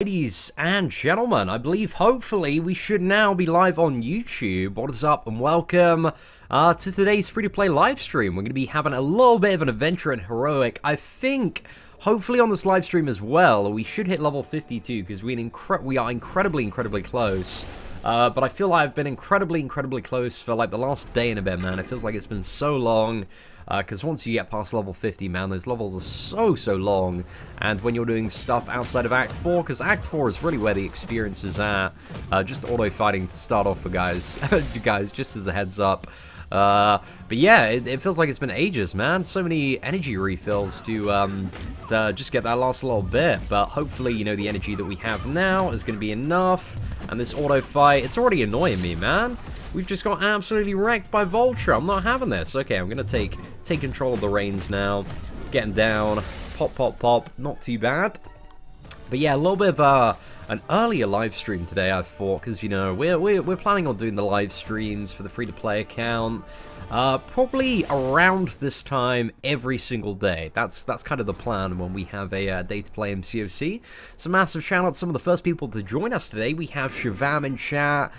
ladies and gentlemen, I believe hopefully we should now be live on YouTube. What is up and welcome to today's free-to-play live stream. We're going to be having a little bit of an adventure in Heroic. I think, hopefully on this live stream as well, we should hit level 52 because we are incredibly close. But I feel like I've been incredibly close for like the last day and a bit, man. It feels like it's been so long. Because once you get past level 50, man, those levels are so long. And when you're doing stuff outside of Act 4, because Act 4 is really where the experience is at. Just auto-fighting to start off for guys. Guys, just as a heads up. But yeah, it feels like it's been ages, man. So many energy refills to just get that last little bit. But hopefully, you know, the energy that we have now is going to be enough. And this auto-fight, it's already annoying me, man. We've just got absolutely wrecked by Vulture. I'm not having this. Okay, I'm going to take control of the reins now. Getting down. Pop. Not too bad. But yeah, a little bit of an earlier live stream today, I thought, because, you know, we're planning on doing the live streams for the free-to-play account. Probably around this time every single day. That's kind of the plan when we have a day to play MCOC. So massive shout out to some of the first people to join us today. We have Shavam in chat,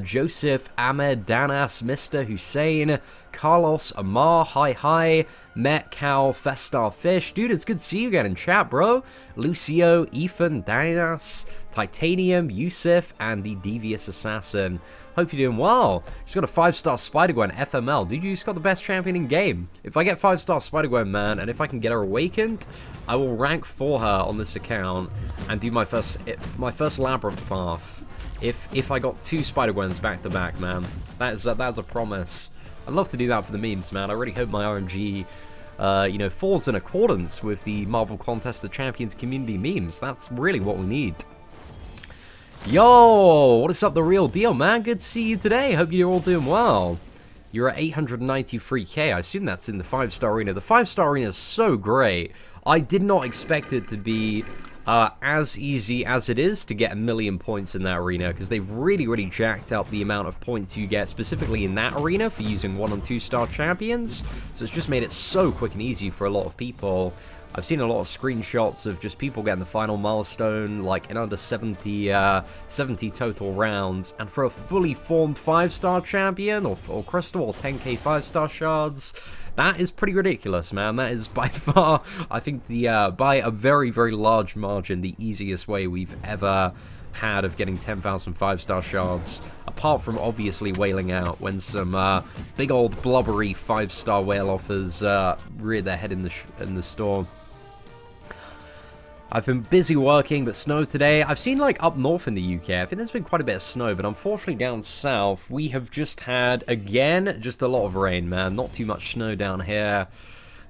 Joseph, Ahmed, Danas, Mr. Hussein, Carlos, Amar, hi, Met, Cal, Festar Fish. Dude, it's good to see you again in chat, bro. Lucio, Ethan, Danas, Titanium, Yusuf, and the Devious Assassin. Hope you're doing well. She's got a 5-star Spider-Gwen FML. Dude, you just got the best champion in game. If I get 5-star Spider-Gwen, man, and if I can get her awakened, I will rank for her on this account and do my first Labyrinth path. If I got 2 Spider-Gwens back to back, man. That's a promise. I'd love to do that for the memes, man. I really hope my RNG you know, falls in accordance with the Marvel Contest of Champions community memes. That's really what we need. Yo, what is up, the real deal, man? Good to see you today. Hope you're all doing well. You're at 893k. I assume that's in the 5-star arena. The 5-star arena is so great. I did not expect it to be as easy as it is to get 1,000,000 points in that arena, because they've really jacked up the amount of points you get specifically in that arena for using 1- and 2-star champions. So it's just made it so quick and easy for a lot of people. I've seen a lot of screenshots of just people getting the final milestone like in under 70 total rounds, and for a fully formed 5-star champion or crystal or 10k 5-star shards, that is pretty ridiculous, man. That is by far, I think, the by a very large margin, the easiest way we've ever had of getting 10,000 5-star shards, apart from obviously wailing out when some big old blubbery 5-star whale offers rear their head in the storm. I've been busy working, but snow today. I've seen, like, up north in the UK, I think there's been quite a bit of snow, but unfortunately down south, we have just had, again, just a lot of rain, man. Not too much snow down here.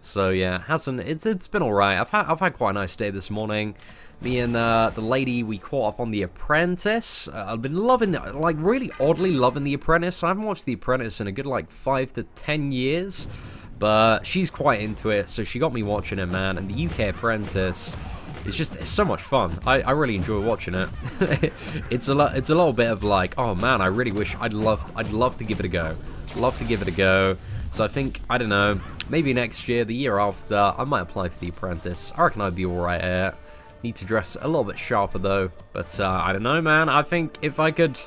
So, yeah, it's been alright. I've had quite a nice day this morning. Me and the lady, we caught up on The Apprentice. I've been loving, like, really oddly loving The Apprentice. I haven't watched The Apprentice in a good, like, 5 to 10 years, but she's quite into it, so she got me watching it, man. And the UK Apprentice, it's so much fun. I really enjoy watching it. it's a little bit of like, oh man, I really wish I'd love to give it a go. Love to give it a go. So I think, I don't know, maybe next year, the year after, I might apply for The Apprentice. I reckon I'd be alright at it. Need to dress a little bit sharper though. But I don't know, man. I think if I could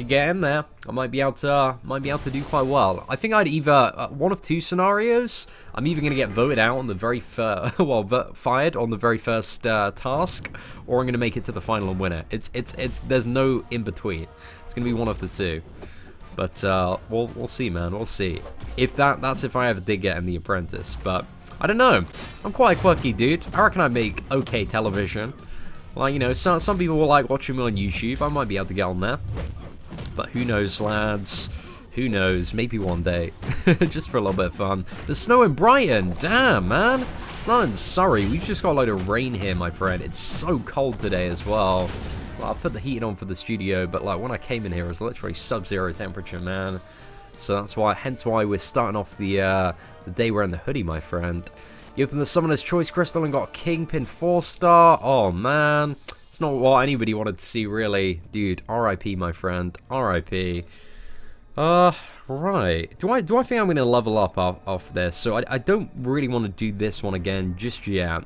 get in there, I might be able to do quite well. I think I'd either one of 2 scenarios. I'm either going to get voted out on the very first, fired on the very first task, or I'm going to make it to the final and win it. There's no in between. It's going to be one of the 2. But we'll see, man. We'll see. If that's if I ever did get in The Apprentice. But I don't know. I'm quite a quirky dude. I reckon I'd make okay television. Like, you know, some people will like watching me on YouTube. I might be able to get on there. But who knows, lads? Who knows? Maybe one day. Just for a little bit of fun. There's snow in Brighton. Damn, man. It's not in Surrey. We've just got a load of rain here, my friend. It's so cold today as well. Well, I've put the heating on for the studio, but like when I came in here, it was literally sub-zero temperature, man. So that's why, hence why we're starting off the day wearing the hoodie, my friend. You opened the Summoner's Choice Crystal and got a Kingpin 4-star. Oh, man. It's not what anybody wanted to see, really. Dude, RIP, my friend. RIP. Right. Do I think I'm going to level up off this? So I don't really want to do this one again just yet.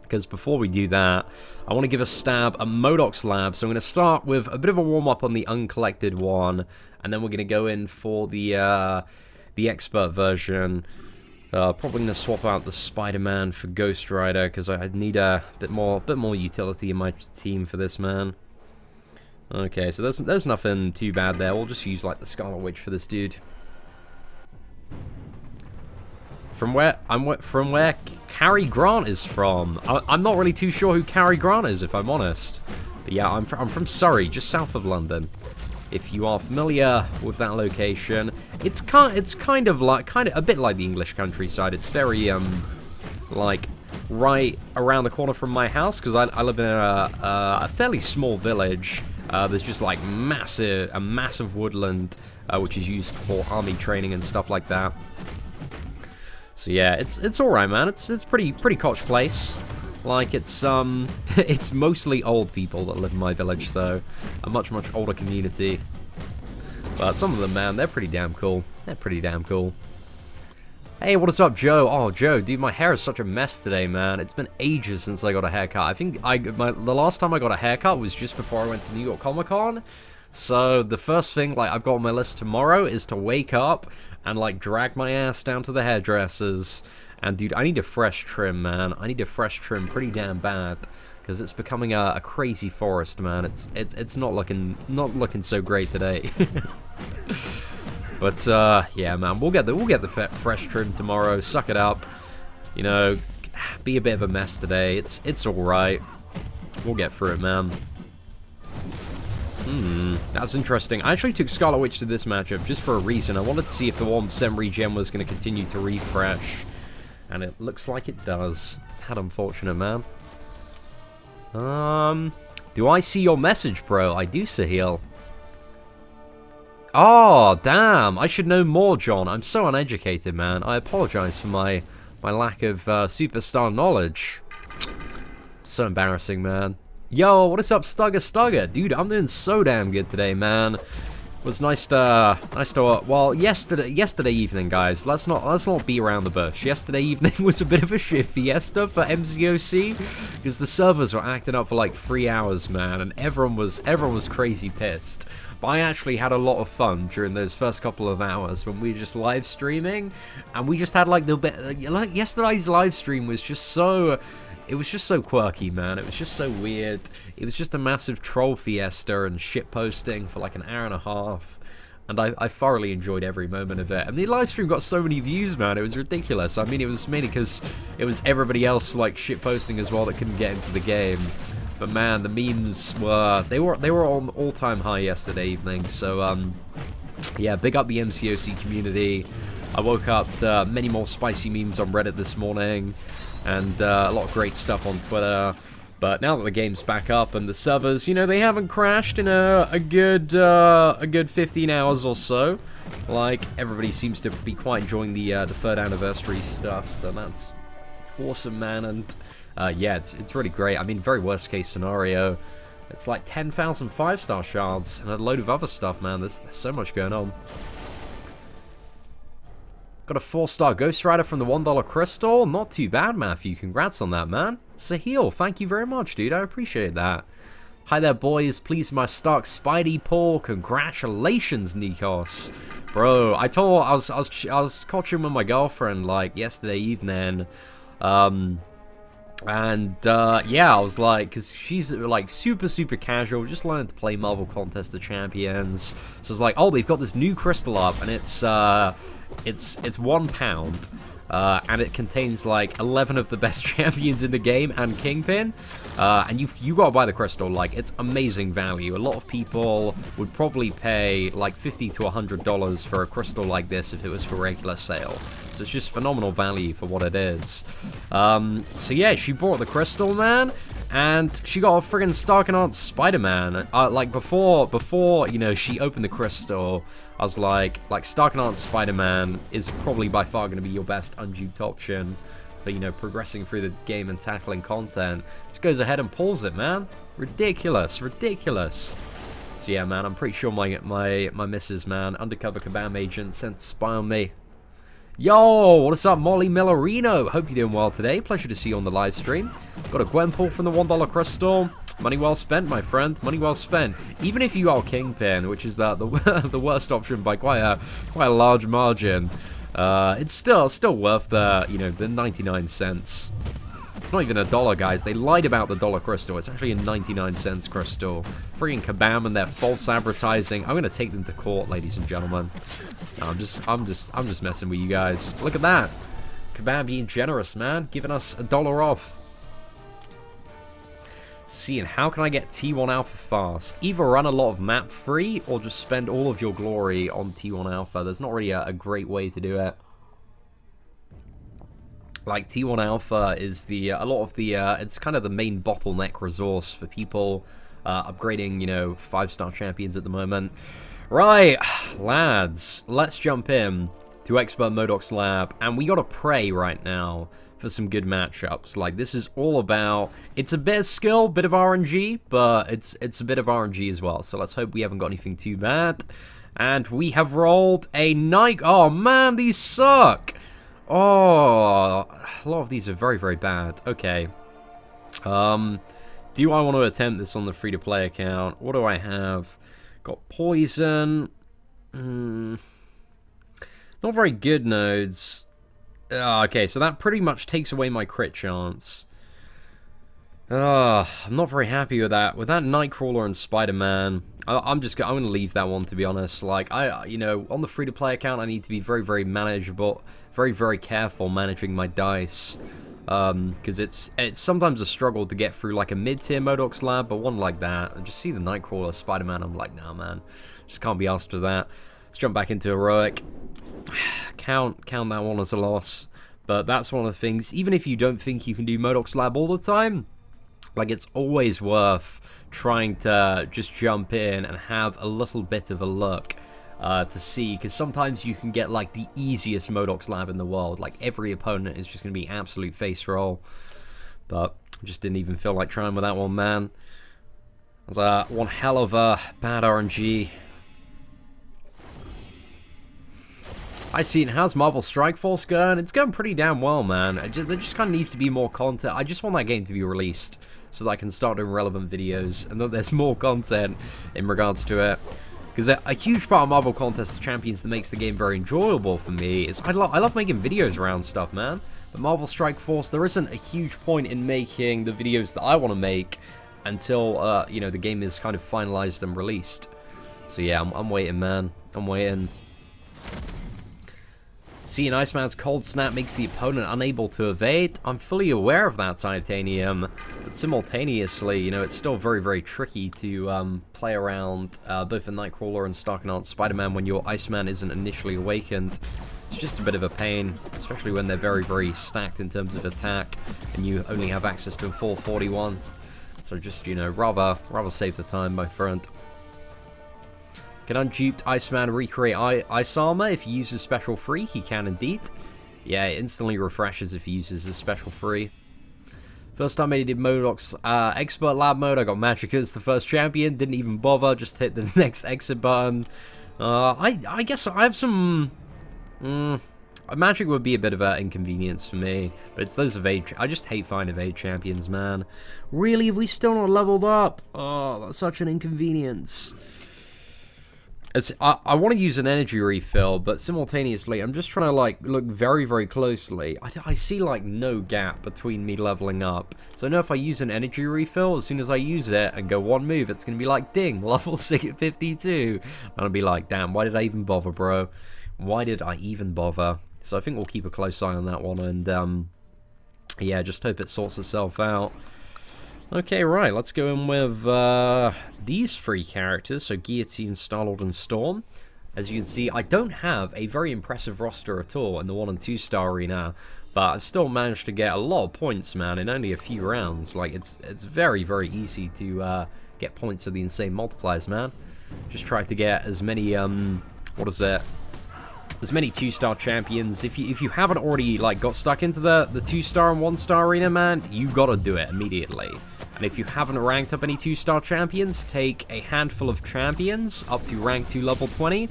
because before we do that, I want to give a stab at Modoc's lab. So I'm going to start with a bit of a warm-up on the uncollected one, and then we're going to go in for the expert version. Probably going to swap out the Spider-Man for Ghost Rider, because I need a bit more utility in my team for this, man. Okay, so there's nothing too bad there. We'll just use like the Scarlet Witch for this dude. From where Cary Grant is from. I'm not really too sure who Cary Grant is, if I'm honest. But yeah, I'm from Surrey, just south of London. If you are familiar with that location, it's kind of a bit like the English countryside. It's very like right around the corner from my house, because I live in a fairly small village. There's just like a massive woodland, which is used for army training and stuff like that. So yeah, it's all right, man. It's pretty coach place. Like it's it's mostly old people that live in my village, though. A much older community. But some of them, man, they're pretty damn cool. They're pretty damn cool. Hey, what is up, Joe? Oh, Joe, dude, my hair is such a mess today, man. It's been ages since I got a haircut. I think the last time I got a haircut was just before I went to New York Comic-Con. So the first thing, like, I've got on my list tomorrow is to wake up and, like, drag my ass down to the hairdressers. And, dude, I need a fresh trim, man. I need a fresh trim pretty damn bad, because it's becoming a crazy forest, man. It's not looking so great today. But yeah, man, we'll get the fresh trim tomorrow. Suck it up, you know. Be a bit of a mess today. It's all right. We'll get through it, man. That's interesting. I actually took Scarlet Witch to this matchup just for a reason. I wanted to see if the 1% regen was going to continue to refresh, and it looks like it does. How unfortunate, man. Do I see your message, bro? I do, Sahil. Oh, damn. I should know more, John. I'm so uneducated, man. I apologize for my lack of superstar knowledge. So embarrassing, man. Yo, what is up, Stugger? Dude, I'm doing so damn good today, man. It was nice to well, yesterday evening, guys. Let's not beat around the bush. Yesterday evening was a bit of a shit fiesta for MCOC, because the servers were acting up for like 3 hours, man, and everyone was crazy pissed. But I actually had a lot of fun during those first couple of hours when we were just live streaming, and we just had like like yesterday's live stream was just so. It was just so quirky, man. It was just so weird. It was just a massive troll fiesta and shit posting for like an hour and a half. And I thoroughly enjoyed every moment of it. And the live stream got so many views, man. It was ridiculous. I mean, it was mainly because it was everybody else like shit posting as well that couldn't get into the game. But man, the memes were on all-time high yesterday evening. So yeah, big up the MCOC community. I woke up to many more spicy memes on Reddit this morning. And a lot of great stuff on Twitter. But now that the game's back up and the servers, you know, they haven't crashed in a good 15 hours or so. Like, everybody seems to be quite enjoying the 3rd anniversary stuff, so that's awesome, man. And yeah, it's really great. I mean, very worst case scenario, it's like 10,000 5-star shards and a load of other stuff, man. There's so much going on. Got a 4-star Ghost Rider from the $1 Crystal. Not too bad, Matthew. Congrats on that, man. Sahil, thank you very much, dude. I appreciate that. Hi there, boys. Please, my Stark Spidey Paul. Congratulations, Nikos. Bro, I was coaching with my girlfriend, like, yesterday evening. And, yeah, I was like, because she's, like, super casual, just learning to play Marvel Contest of Champions. So it's like, oh, they've got this new crystal up, and it's £1, and it contains like 11 of the best champions in the game and Kingpin, and you gotta buy the crystal. Like, it's amazing value. A lot of people would probably pay like $50 to $100 for a crystal like this if it was for regular sale. So it's just phenomenal value for what it is. So yeah, she bought the crystal, man, and she got a friggin' Stark and Aunt Spider-Man. Like before, you know, she opened the crystal, I was like Stark and Aunt Spider-Man is probably by far going to be your best unduped option for, you know, progressing through the game and tackling content. Just goes ahead and pulls it, man. Ridiculous. So yeah, man, I'm pretty sure my missus, man, undercover Kabam agent, sent to spy on me. Yo, what's up, Molly Millerino? Hope you're doing well today. Pleasure to see you on the live stream. Got a Gwenpool from the $1 crystal. Money well spent, my friend. Money well spent. Even if you are Kingpin, which is the the worst option by quite a large margin, it's still worth the the 99 cents. It's not even $1, guys. They lied about the $1 crystal. It's actually a 99 cents crystal. Freaking Kabam and their false advertising. I'm gonna take them to court, ladies and gentlemen. No, I'm just messing with you guys. Look at that. Kabam being generous, man, giving us $1 off. See, and how can I get T1 Alpha fast? Either run a lot of map free or just spend all of your glory on T1 Alpha. There's not really a great way to do it. Like, T1 Alpha is a lot of the, it's kind of the main bottleneck resource for people upgrading, 5-star champions at the moment. Right, lads, let's jump in to Expert Modoc's lab, and we gotta pray right now for some good matchups. Like, this is all about, it's a bit of skill, bit of RNG, but it's a bit of RNG as well, so let's hope we haven't got anything too bad. And we have rolled a Nike. Oh man, these suck! Oh, a lot of these are very, very bad. Okay. Do I want to attempt this on the free-to-play account? What do I have? Got poison. Not very good nodes. Okay, so that pretty much takes away my crit chance. I'm not very happy with that. With that Nightcrawler and Spider-Man, I'm gonna leave that one, to be honest. Like, on the free-to-play account, I need to be very, very manageable, very, very careful managing my dice. Because it's sometimes a struggle to get through like a mid-tier Modoc's lab, but one like that, and just see the Nightcrawler, Spider-Man, I'm like, nah, man, just can't be asked for that. Let's jump back into heroic. Count that one as a loss. But that's one of the things. Even if you don't think you can do Modoc's lab all the time, like, it's always worth trying to just jump in and have a little bit of a look to see, because sometimes you can get like the easiest Modoc's lab in the world. Like, every opponent is just going to be absolute face roll. But I just didn't even feel like trying with that one, man. It was one hell of a bad RNG. I see it. How's Marvel Strike Force going? It's going pretty damn well, man. There just kind of needs to be more content. I just want that game to be released so that I can start doing relevant videos and that there's more content in regards to it. Because a huge part of Marvel Contest of Champions that makes the game very enjoyable for me is I love making videos around stuff, man. But Marvel Strike Force, there isn't a huge point in making the videos that I want to make until, the game is kind of finalized and released. So yeah, I'm waiting, man. I'm waiting. See, an Iceman's Cold Snap makes the opponent unable to evade. I'm fully aware of that, Titanium, but simultaneously, it's still very, very tricky to play around both a Nightcrawler and Starknot Spider-Man when your Iceman isn't initially awakened. It's just a bit of a pain, especially when they're very, very stacked in terms of attack, and you only have access to a full 41. So just, rather save the time, my friend. Can unduped Iceman recreate ice armor if he uses special free? He can indeed. Yeah, it instantly refreshes if he uses his special free. First time I did Modoc's expert lab mode, I got Magic as the first champion. Didn't even bother, just hit the next exit button. I guess I have some... Magic would be a bit of an inconvenience for me, but it's those evade... I just hate finding evade champions, man. Really? Have we still not leveled up? Oh, that's such an inconvenience. I want to use an energy refill, but simultaneously, I'm just trying to, like, look very, very closely. I see, like, no gap between me leveling up. So I know if I use an energy refill, as soon as I use it and go one move, it's going to be like, ding, level 52. And I'll be like, damn, why did I even bother, bro? Why did I even bother? So I think we'll keep a close eye on that one, and, yeah, just hope it sorts itself out. Okay, right, let's go in with these three characters, so Guillotine, Star-Lord, and Storm. As you can see, I don't have a very impressive roster at all in the 1- and 2-star arena, but I've still managed to get a lot of points, man, in only a few rounds. Like, it's very, very easy to get points with the insane multipliers, man. Just try to get as many, as many 2-star champions. If you haven't already, like, got stuck into the 2-star and 1-star arena, man, you gotta do it immediately. And if you haven't ranked up any 2-star champions, take a handful of champions up to rank 2 level 20.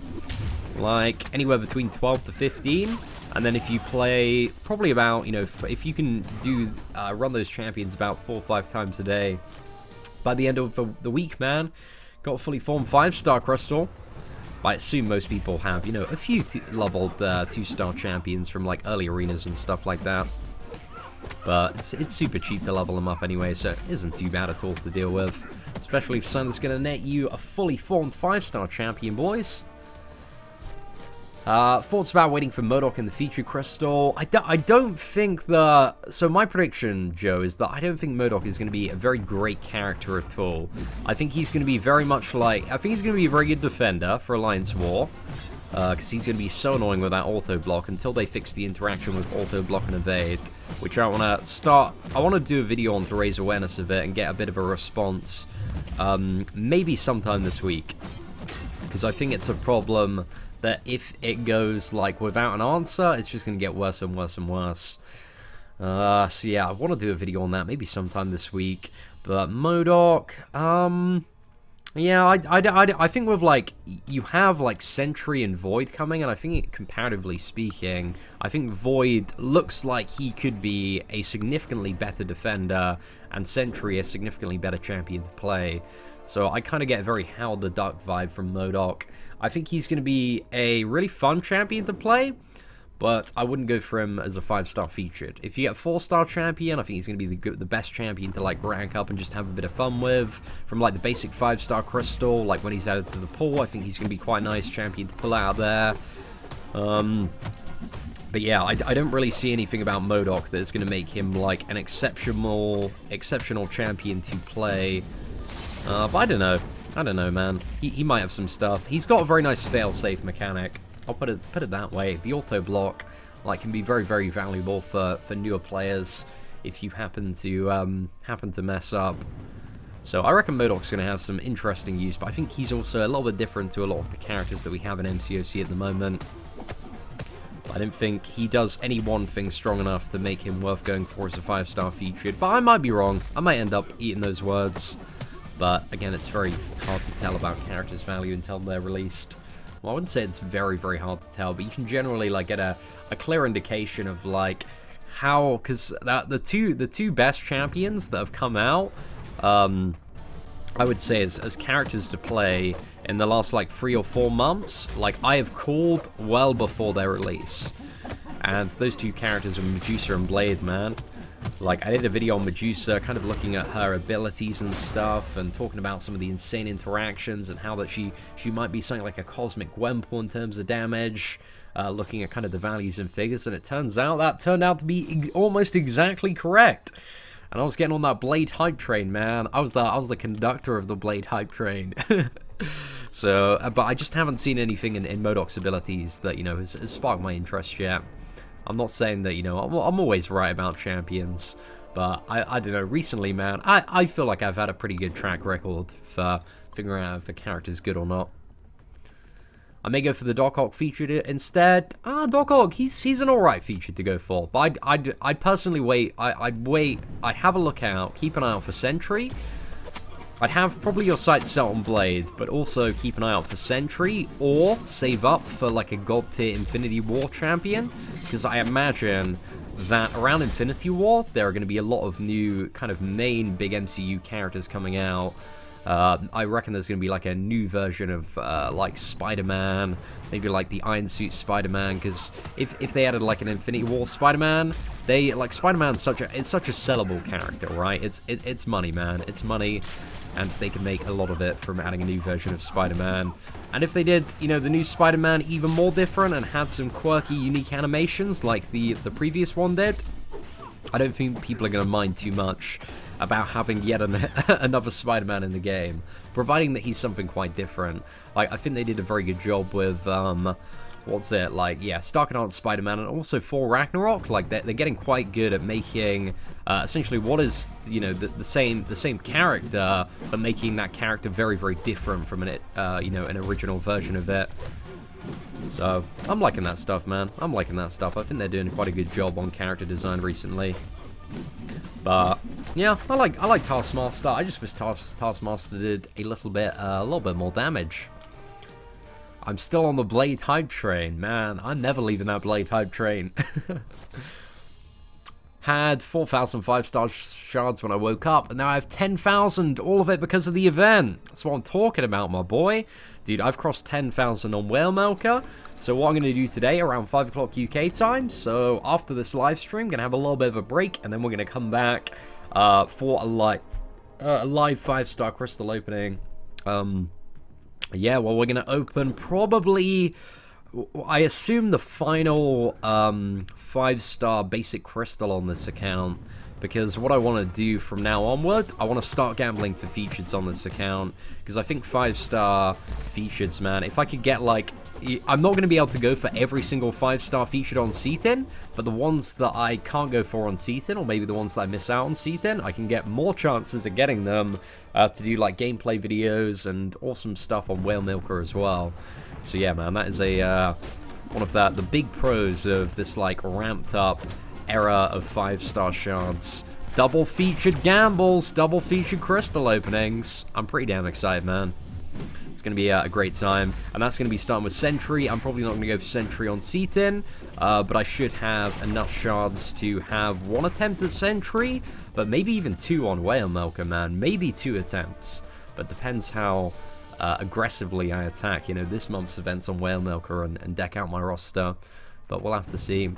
Like, anywhere between 12 to 15. And then if you play probably about, you know, if you can do run those champions about 4 or 5 times a day, by the end of the week, man, got a fully formed 5-star crystal. I assume most people have, you know, a few leveled 2-star champions from like early arenas and stuff like that. But it's super cheap to level them up anyway, so it isn't too bad at all to deal with. Especially for something that's going to net you a fully formed 5-star champion, boys. Thoughts about waiting for MODOK in the feature crystal? I don't think the... So my prediction, Joe, is that I don't think MODOK is going to be a very great character at all. I think he's going to be very much like... I think he's going to be a very good defender for Alliance War. Because he's going to be so annoying with that auto block until they fix the interaction with auto block and evade. Which I want to start... I want to do a video on to raise awareness of it and get a bit of a response. Maybe sometime this week. Because I think it's a problem... that if it goes, like, without an answer, it's just going to get worse and worse and worse. So yeah, I want to do a video on that maybe sometime this week. But MODOK, yeah, I think with, like, you have, like, Sentry and Void coming, and I think, comparatively speaking, I think Void looks like he could be a significantly better defender, and Sentry a significantly better champion to play. So I kind of get a very Howard the Duck vibe from MODOK. I think he's going to be a really fun champion to play, but I wouldn't go for him as a 5-star featured. If you get a 4-star champion, I think he's going to be the best champion to, like, rank up and just have a bit of fun with. From, like, the basic 5-star crystal, like, when he's added to the pool, I think he's going to be quite a nice champion to pull out there. But yeah, I don't really see anything about MODOK that's going to make him, like, an exceptional champion to play. But I don't know. I don't know, man. He might have some stuff. He's got a very nice fail-safe mechanic. I'll put it that way. The auto block, like, can be very, very valuable for newer players if you happen to mess up. So I reckon MODOK's going to have some interesting use, but I think he's also a little bit different to a lot of the characters that we have in MCOC at the moment. I don't think he does any one thing strong enough to make him worth going for as a 5-star featured, but I might be wrong. I might end up eating those words. But, again, it's very hard to tell about characters' value until they're released. Well, I wouldn't say it's very, very hard to tell, but you can generally, like, get a clear indication of, like, how... Because the two best champions that have come out, I would say, as characters to play in the last, like, 3 or 4 months, like, I have called well before their release. And those two characters are Medusa and Blade, man. Like, I did a video on Medusa, kind of looking at her abilities and stuff, and talking about some of the insane interactions, and how that she might be something like a cosmic Gwenpool in terms of damage, looking at kind of the values and figures, and it turns out that turned out to be almost exactly correct. And I was getting on that Blade hype train, man. I was the conductor of the Blade hype train. So, but I just haven't seen anything in MODOK's abilities that, you know, has sparked my interest yet. I'm not saying that, you know, I'm always right about champions, but I don't know, recently, man, I feel like I've had a pretty good track record for figuring out if a character's good or not. I may go for the Doc Ock featured instead. Doc Ock, he's an alright feature to go for, but I'd personally wait, I'd have a look out, keep an eye out for Sentry. I'd have probably your sights set on Blade, but also keep an eye out for Sentry, or save up for, like, a God tier Infinity War champion, because I imagine that around Infinity War, there are going to be a lot of new, kind of main big MCU characters coming out. I reckon there's going to be, like, a new version of, like, Spider-Man, maybe, like, the Iron Suit Spider-Man, because if they added, like, an Infinity War Spider-Man, like, Spider-Man's such a sellable character, right? It's money, man. It's money. And they can make a lot of it from adding a new version of Spider-Man. And if they did, you know, the new Spider-Man even more different and had some quirky, unique animations like the previous one did, I don't think people are going to mind too much about having yet another Spider-Man in the game, providing that he's something quite different. Like, I think they did a very good job with, what's it, like, yeah, Stark and Spider-Man, and also for Ragnarok, like, they're getting quite good at making, essentially what is, you know, the same character, but making that character very, very different from an, you know, an original version of it. So, I'm liking that stuff, man. I'm liking that stuff. I think they're doing quite a good job on character design recently. But, yeah, I like Taskmaster. I just wish Taskmaster did a little bit more damage. I'm still on the Blade hype train, man. I'm never leaving that Blade hype train. Had 4,000 5-star shards when I woke up, and now I have 10,000, all of it because of the event. That's what I'm talking about, my boy. Dude, I've crossed 10,000 on Whale Milker. So what I'm going to do today, around 5 o'clock UK time, so after this live stream, going to have a little bit of a break, and then we're going to come back for a live 5-star crystal opening. Yeah, well, we're going to open probably, I assume, the final 5-star basic crystal on this account, because what I want to do from now onward, I want to start gambling for features on this account, because I think 5-star features, man, if I could get, like, I'm not going to be able to go for every single 5-star featured on Seatin, but the ones that I can't go for on Seatin, or maybe the ones that I miss out on Seatin, I can get more chances of getting them to do, like, gameplay videos and awesome stuff on Whale Milker as well. So yeah, man, that is a one of the big pros of this, like, ramped up era of 5-star shards. Double featured gambles, double featured crystal openings. I'm pretty damn excited, man. It's going to be a great time, and that's going to be starting with Sentry. I'm probably not going to go for Sentry on Seatin, but I should have enough shards to have 1 attempt at Sentry, but maybe even 2 on Whale Milker, man. Maybe 2 attempts, but depends how aggressively I attack, you know, this month's events on Whale Milker and deck out my roster, but we'll have to see.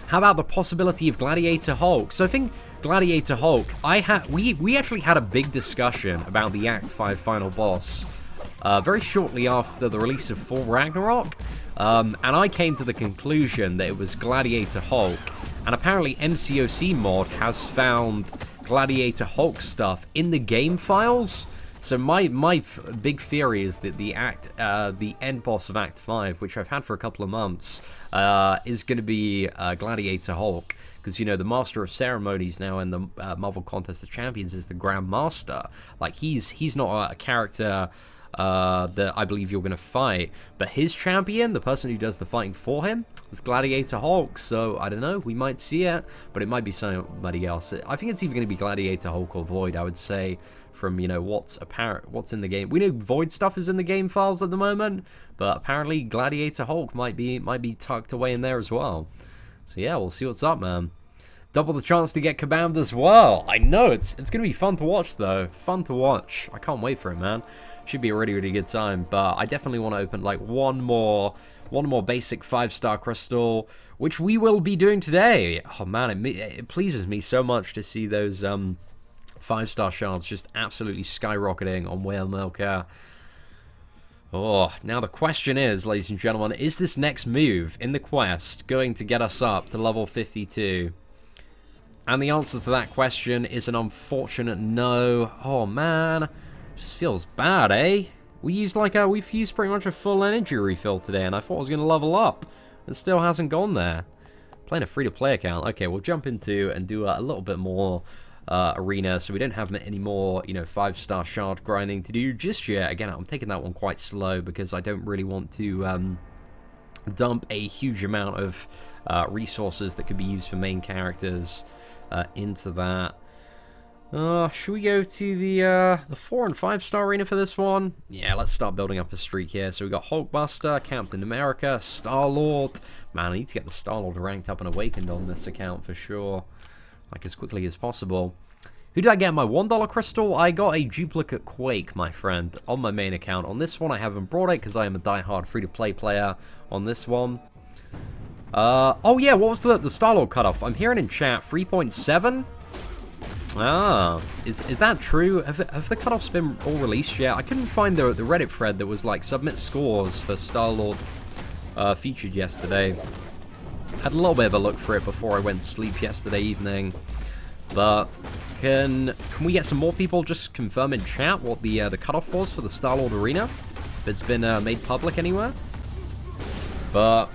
How about the possibility of Gladiator Hulk? So I think Gladiator Hulk, we actually had a big discussion about the Act 5 final boss very shortly after the release of Full Ragnarok, and I came to the conclusion that it was Gladiator Hulk, and apparently MCOC mod has found Gladiator Hulk stuff in the game files. So my big theory is that the end boss of Act 5, which I've had for a couple of months, is going to be Gladiator Hulk. Because, you know, the Master of Ceremonies now in the Marvel Contest of Champions is the Grand Master. Like, he's not a character that I believe you're going to fight. But his champion, the person who does the fighting for him, is Gladiator Hulk. So, I don't know, we might see it, but it might be somebody else. I think it's either going to be Gladiator Hulk or Void, I would say, from, you know, what's in the game. We know Void stuff is in the game files at the moment, but apparently Gladiator Hulk might be tucked away in there as well. So yeah, we'll see what's up, man. Double the chance to get Kabammed as well. I know, it's going to be fun to watch, though. Fun to watch. I can't wait for it, man. Should be a really, really good time. But I definitely want to open, like, one more basic 5-star crystal, which we will be doing today. Oh, man, it pleases me so much to see those 5-star shards just absolutely skyrocketing on Whale Milker. Oh, now the question is, ladies and gentlemen, is this next move in the quest going to get us up to level 52? And the answer to that question is an unfortunate no. Oh man, just feels bad, eh? We've used pretty much a full energy refill today, and I thought I was going to level up. It still hasn't gone there. Playing a free-to-play account. Okay, we'll jump into and do a little bit more arena, so we don't have any more, you know, 5-star shard grinding to do just yet. Again, I'm taking that one quite slow because I don't really want to dump a huge amount of resources that could be used for main characters into that. Should we go to the 4 and 5-star arena for this one? Yeah, let's start building up a streak here. So we got Hulkbuster, Captain America, Star-Lord. Man, I need to get the Star-Lord ranked up and awakened on this account for sure, like as quickly as possible. Who did I get my $1 crystal? I got a duplicate Quake, my friend, on my main account. On this one, I haven't brought it because I am a die-hard free-to-play player on this one. Oh yeah, what was the Star-Lord cutoff? I'm hearing in chat 3.7. Ah, is that true? Have the cutoffs been all released yet? I couldn't find the Reddit thread that was like submit scores for Star-Lord featured yesterday. Had a little bit of a look for it before I went to sleep yesterday evening, but can we get some more people just confirm in chat what the cutoff was for the Star-Lord arena? If it's been made public anywhere. But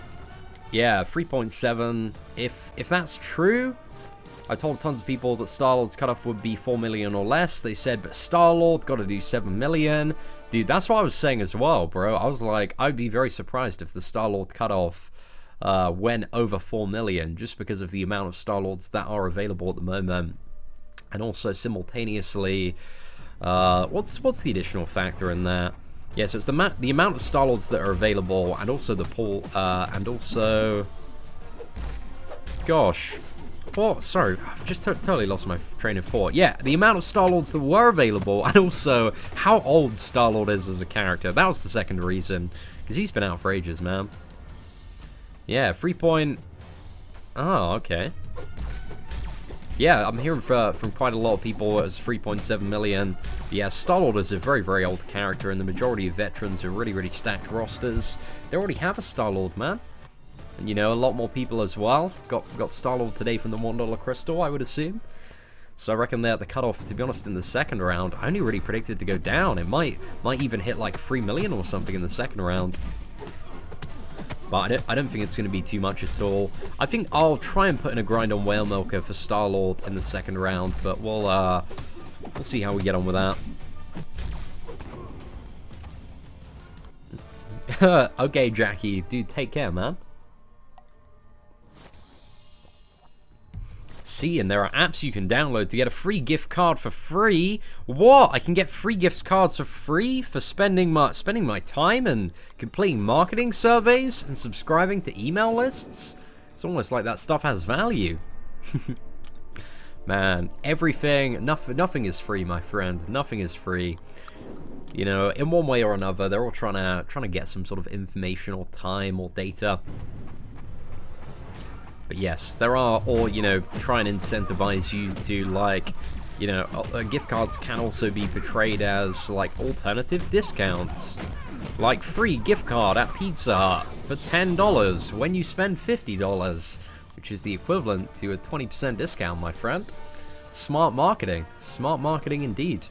yeah, 3.7. If that's true, I told tons of people that Star-Lord's cutoff would be 4 million or less. They said, but Star-Lord got to do 7 million. Dude, that's what I was saying as well, bro. I was like, I'd be very surprised if the Star-Lord cutoff went over 4 million, just because of the amount of Star-Lords that are available at the moment. And also simultaneously, what's the additional factor in that? Yeah, so it's the amount of Star-Lords that are available, and also the pool, and also... Gosh. Well, sorry, I've just totally lost my train of thought. Yeah, the amount of Star-Lords that were available, and also how old Star-Lord is as a character. That was the second reason, because he's been out for ages, man. Yeah, 3 point... Oh, okay. Yeah, I'm hearing from quite a lot of people it's 3.7 million. Yeah, Star-Lord is a very, very old character, and the majority of veterans are really, really stacked rosters. They already have a Star-Lord, man. And, you know, a lot more people as well. Got Star-Lord today from the $1 crystal, I would assume. So I reckon they're at the cutoff, to be honest, in the second round. I only really predicted to go down. It might even hit like 3 million or something in the second round. But I don't think it's going to be too much at all. I think I'll try and put in a grind on Whale Milker for Star-Lord in the second round, but we'll see how we get on with that. Okay, Jackie, dude, take care, man. See, and there are apps you can download to get a free gift card for free. What? I can get free gift cards for free for spending my time and completing marketing surveys and subscribing to email lists? It's almost like that stuff has value. Man, everything, nothing is free, my friend. Nothing is free. You know, in one way or another, they're all trying to get some sort of information or time or data. But yes, there are all, you know, try and incentivize you to, like, you know, gift cards can also be portrayed as, like, alternative discounts. Like, free gift card at Pizza Hut for $10 when you spend $50, which is the equivalent to a 20% discount, my friend. Smart marketing indeed.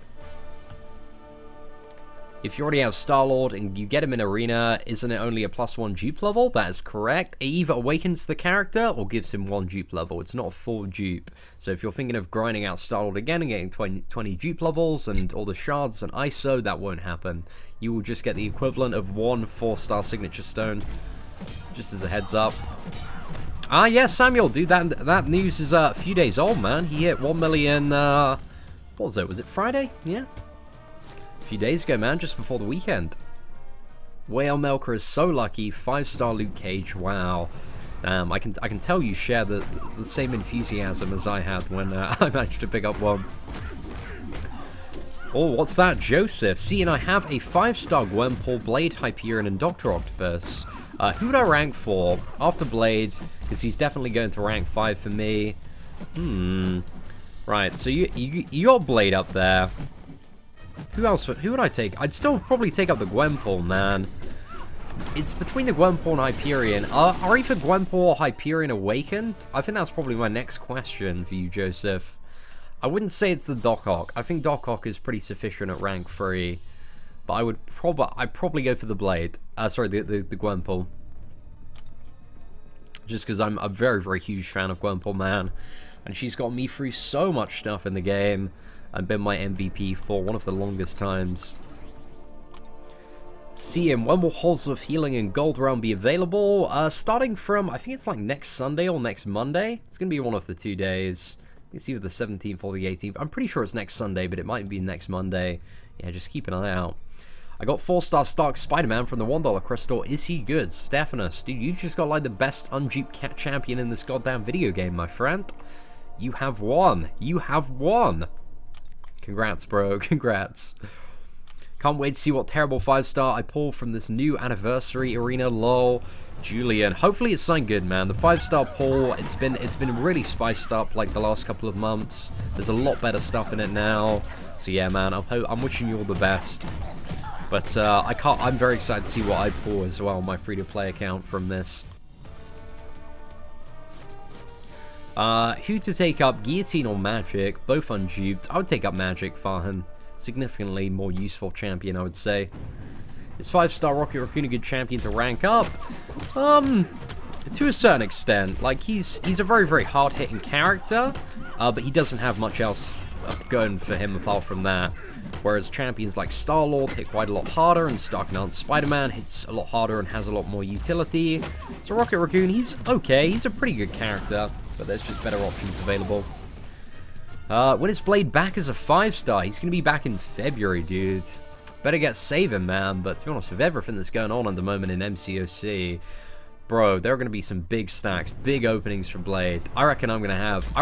If you already have Star-Lord and you get him in Arena, isn't it only a +1 dupe level? That is correct. It either awakens the character or gives him 1 dupe level. It's not a full dupe. So if you're thinking of grinding out Star-Lord again and getting 20 dupe levels and all the shards and ISO, that won't happen. You will just get the equivalent of 1 4-star signature stone. Just as a heads up. Ah, yeah, Samuel, dude, that news is a few days old, man. He hit 1 million, what was it? Was it Friday? Yeah. A few days ago, man, just before the weekend. Whale Milker is so lucky. 5-star Luke Cage. Wow. Damn, I can tell you share the same enthusiasm as I had when I managed to pick up one. Oh, what's that? Joseph. See, and I have a 5-star Gwenpool, Blade, Hyperion, and Dr. Octopus. Who would I rank for? After Blade, because he's definitely going to rank 5 for me. Right, so you got Blade up there. Who else? Who would I take? I'd still probably take up the Gwenpool, man. It's between the Gwenpool and Hyperion. Are either Gwenpool or Hyperion awakened? I think that's probably my next question for you, Joseph. I wouldn't say it's the Doc Ock. I think Doc Ock is pretty sufficient at rank 3. But I'd probably go for the Blade. Sorry, the Gwenpool. Just because I'm a very, very huge fan of Gwenpool, man. And she's got me through so much stuff in the game. And been my MVP for one of the longest times. See him. When will Halls of Healing and Gold Realm be available? Starting from, I think it's like next Sunday or next Monday. It's going to be one of the 2 days. It's either the 17th or the 18th. I'm pretty sure it's next Sunday, but it might be next Monday. Yeah, just keep an eye out. I got 4-star Stark Spider-Man from the $1 crystal. Is he good? Stephanus, dude, you just got like the best unduped champion in this goddamn video game, my friend. You have won. You have won. Congrats, bro. Congrats. Can't wait to see what terrible 5-star I pull from this new anniversary arena. Lol. Julian. Hopefully it's something good, man. The 5-star pull, it's been really spiced up like the last couple of months. There's a lot better stuff in it now. So yeah, man, I'm wishing you all the best. But I'm very excited to see what I pull as well, my free-to-play account from this. Who to take up, Guillotine or Magic? Both unduped. I would take up Magic, Farhan. Significantly more useful champion, I would say. Is 5-star Rocket Raccoon a good champion to rank up? To a certain extent. Like, he's a very, very hard-hitting character, but he doesn't have much else going for him apart from that. Whereas champions like Star-Lord hit quite a lot harder, and Stark Enhanced Spider-Man hits a lot harder and has a lot more utility. So Rocket Raccoon, he's okay. He's a pretty good character, but there's just better options available. When is Blade back as a 5-star? He's going to be back in February, dude. better get saving, man. But to be honest, with everything that's going on at the moment in MCOC, bro, there are going to be some big stacks, big openings for Blade. I reckon I'm going to have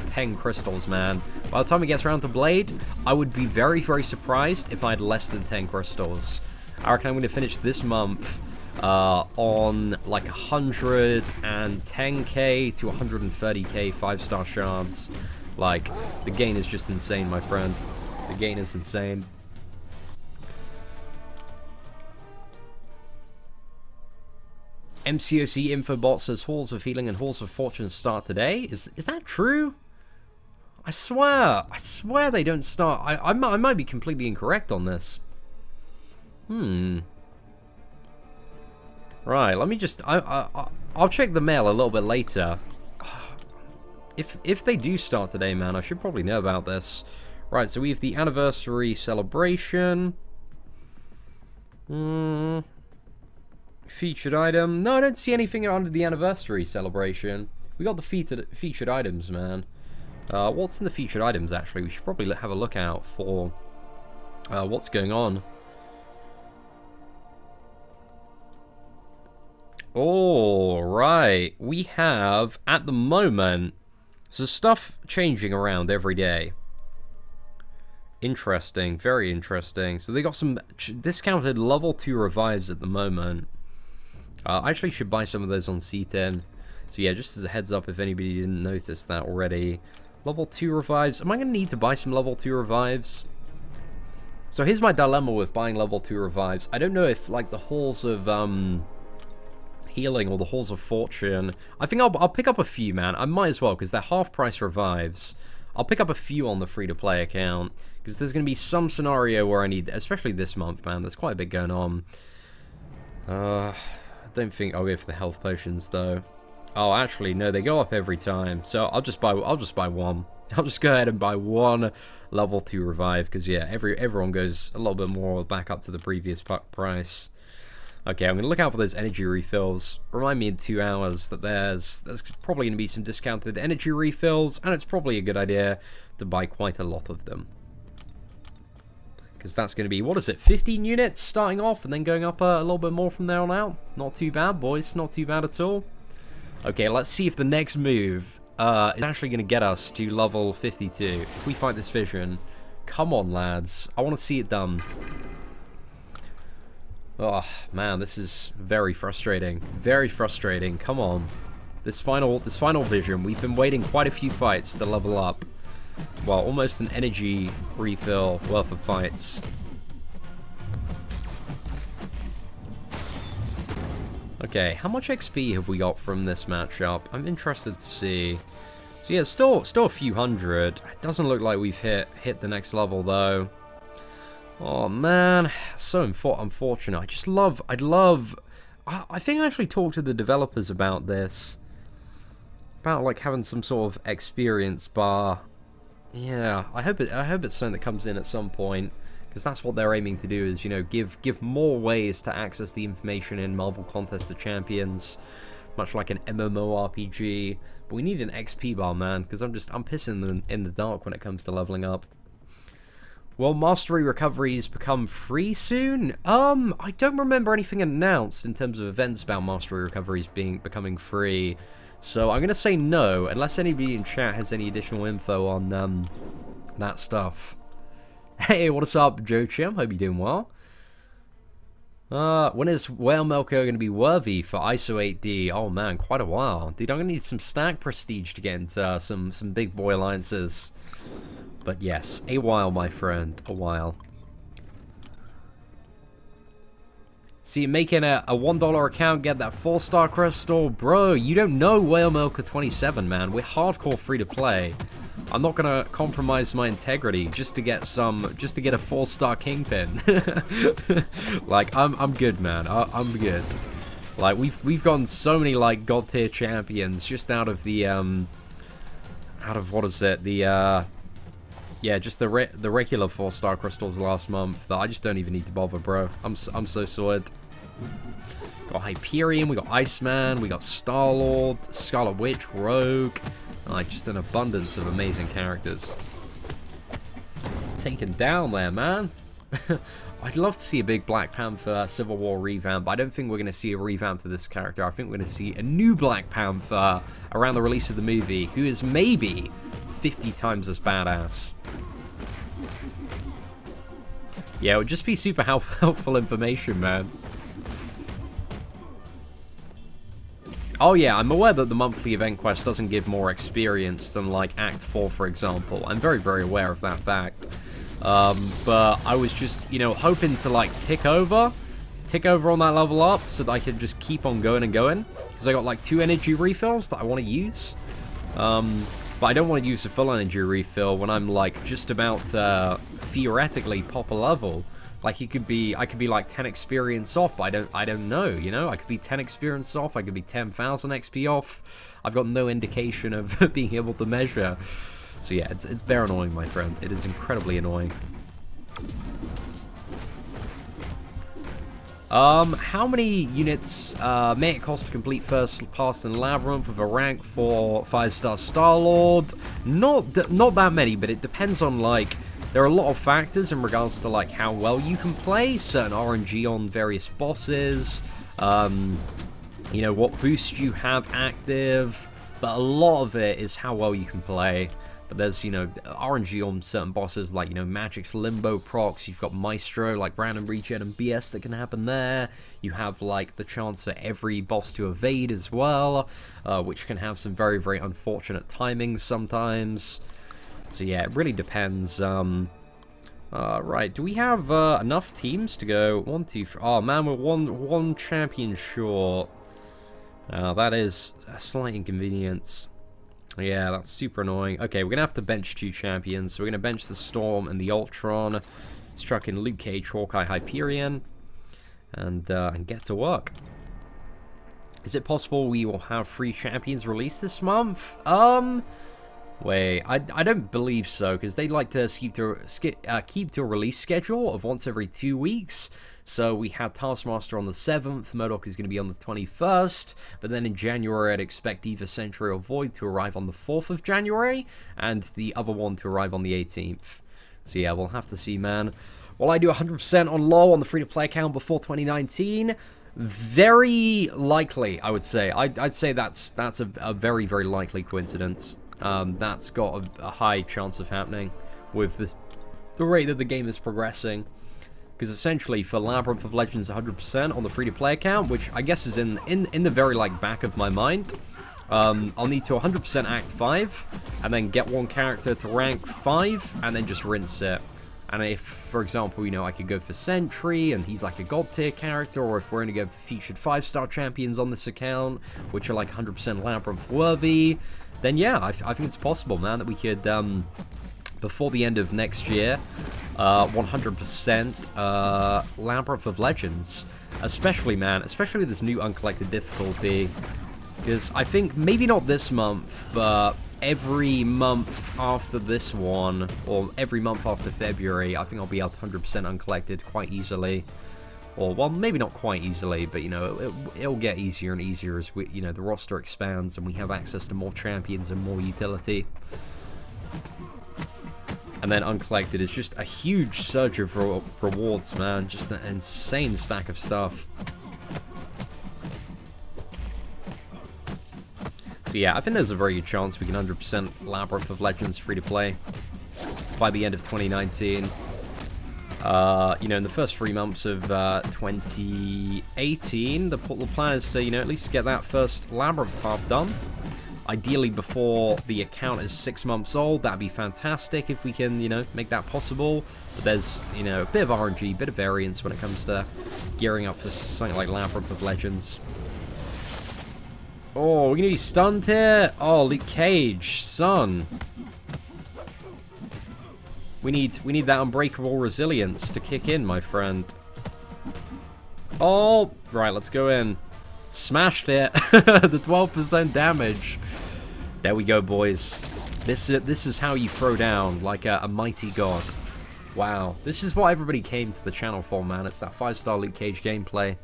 10 crystals, man. By the time it gets around to Blade, I would be very, very surprised if I had less than 10 crystals. I reckon I'm going to finish this month on like 110k to 130k 5-star shards. Like, the gain is just insane, my friend. The gain is insane. MCOC Infobot says Halls of Healing and Halls of Fortune start today. Is that true? I swear they don't start. I might be completely incorrect on this. Right, let me just... I'll check the mail a little bit later. If they do start today, man, I should probably know about this. Right, so we have the anniversary celebration. Featured item. No, I don't see anything under the anniversary celebration. We got the featured items, man. What's in the featured items, actually? We should probably have a look out for what's going on. All right, we have, at the moment, so stuff changing around every day. Interesting, very interesting. So they got some discounted level 2 revives at the moment. I actually should buy some of those on C10. So yeah, just as a heads up if anybody didn't notice that already. Level 2 revives. Am I going to need to buy some level 2 revives? So here's my dilemma with buying level 2 revives. I don't know if, like, the halls of healing or the halls of fortune. I think I'll pick up a few, man. I might as well, because they're half-price revives. I'll pick up a few on the free-to-play account, because there's going to be some scenario where I need, especially this month, man. There's quite a bit going on. I don't think I'll go for the health potions, though. Oh, actually, no, they go up every time. So I'll just buy one. I'll just go ahead and buy one level 2 revive, because yeah, everyone goes a little bit more back up to the previous price. Okay, I'm going to look out for those energy refills. Remind me in 2 hours that there's probably going to be some discounted energy refills, and it's probably a good idea to buy quite a lot of them. Because that's going to be, what is it, 15 units starting off and then going up a little bit more from there on out? Not too bad, boys. Not too bad at all. Okay, let's see if the next move is actually going to get us to level 52. If we fight this vision, come on, lads. I want to see it done. Oh, man, this is very frustrating. Very frustrating. Come on. This final vision, we've been waiting quite a few fights to level up. Well, almost an energy refill worth of fights. Okay, how much XP have we got from this matchup? I'm interested to see. So yeah, still a few hundred. It doesn't look like we've hit the next level, though. Oh man, so unfortunate. I think I actually talked to the developers about this. About like having some sort of experience bar. Yeah, I hope it's something that comes in at some point, because that's what they're aiming to do, is, you know, give more ways to access the information in Marvel Contest of Champions, much like an MMORPG. But we need an XP bar, man, because I'm pissing in the dark when it comes to leveling up. Will Mastery Recoveries become free soon? I don't remember anything announced in terms of events about Mastery Recoveries becoming free. So I'm going to say no, unless anybody in chat has any additional info on that stuff. Hey, what's up, Joe Chim? Hope you're doing well. When is Whale Milker going to be worthy for ISO 8D? Oh man, quite a while. Dude, I'm going to need some stack prestige to get into some big boy alliances. But yes, a while, my friend, a while. See, making a $1 account, get that 4-star crystal, bro. You don't know Whale Milker 27, man. We're hardcore free to play. I'm not gonna compromise my integrity just to get a 4-star kingpin. Like, I'm good, man. I'm good. Like, we've gotten so many like god tier champions just out of the what is it, the yeah, just the regular 4-star crystals last month that I just don't even need to bother, bro. I'm so sorted. Got Hyperion, we got Iceman, we got Star-Lord, Scarlet Witch, Rogue. Like, just an abundance of amazing characters. Taken down there, man. I'd love to see a big Black Panther Civil War revamp, but I don't think we're going to see a revamp to this character. I think we're going to see a new Black Panther around the release of the movie, who is maybe 50 times as badass. Yeah, it would just be super helpful information, man. Oh yeah, I'm aware that the monthly event quest doesn't give more experience than, like, Act 4, for example. I'm very, very aware of that fact. But I was just, you know, hoping to, like, tick over on that level up so that I could just keep on going and going. Because I got, like, 2 energy refills that I want to use. But I don't want to use a full energy refill when I'm, like, just about to theoretically pop a level. Like, I could be like 10 experience off, but I don't know, you know? I could be 10 experience off, I could be 10,000 XP off. I've got no indication of being able to measure. So yeah, it's very annoying, my friend. It is incredibly annoying. How many units may it cost to complete first pass in Labyrinth with a rank for 5-star Star-Lord? Not that many, but it depends on, like, there are a lot of factors in regards to, like, how well you can play, certain RNG on various bosses, you know, what boosts you have active, but a lot of it is how well you can play. But there's, you know, RNG on certain bosses, like, you know, Magic's Limbo procs, you've got Maestro, like, random regen and BS that can happen there. You have, like, the chance for every boss to evade as well, which can have some very, very unfortunate timings sometimes. So yeah, it really depends. Right, do we have enough teams to go 1, 2, 3? Oh man, we're one champion short. That is a slight inconvenience. Yeah, that's super annoying. Okay, we're gonna have to bench 2 champions. So we're gonna bench the Storm and the Ultron, struck in Luke Cage, Hawkeye, Hyperion, and get to work. Is it possible we will have 3 champions released this month? Wait, I don't believe so, because they like to keep to a release schedule of once every 2 weeks. So we had Taskmaster on the 7th, Murdoch is going to be on the 21st, but then in January I'd expect either Sentry or Void to arrive on the 4th of January, and the other one to arrive on the 18th. So yeah, we'll have to see, man. Will I do 100% on LoL on the free-to-play account before 2019? Very likely, I would say. I'd say that's a very, very likely coincidence. That's got a high chance of happening with the rate that the game is progressing. Because essentially, for Labyrinth of Legends 100% on the free-to-play account, which I guess is in the very, like, back of my mind, I'll need to 100% Act 5, and then get one character to rank 5, and then just rinse it. And if, for example, you know, I could go for Sentry, and he's like a god tier character, or if we're going to go for featured 5-star champions on this account, which are like 100% Labyrinth worthy, then yeah, I think it's possible, man, that we could, before the end of next year, 100% Labyrinth of Legends. Especially, man, especially with this new uncollected difficulty. Because I think, maybe not this month, but every month after this one, or every month after February, I think I'll be able to 100% uncollected quite easily. Or, well, maybe not quite easily, but, you know, it'll get easier and easier as, you know, the roster expands and we have access to more champions and more utility. And then uncollected is just a huge surge of rewards, man. Just an insane stack of stuff. So yeah, I think there's a very good chance we can 100% Labyrinth of Legends free-to-play by the end of 2019. You know, in the first 3 months of 2018, the plan is to, you know, at least get that first Labyrinth path done. Ideally before the account is 6 months old. That'd be fantastic if we can, you know, make that possible. But there's, you know, a bit of RNG, a bit of variance when it comes to gearing up for something like Labyrinth of Legends. Oh, we're gonna be stunned here? Oh, Luke Cage, son. We need that unbreakable resilience to kick in, my friend. Oh, right, let's go in. Smashed it. The 12% damage. There we go, boys. This is how you throw down like a mighty god. Wow. This is what everybody came to the channel for, man. It's that 5-star Luke Cage gameplay.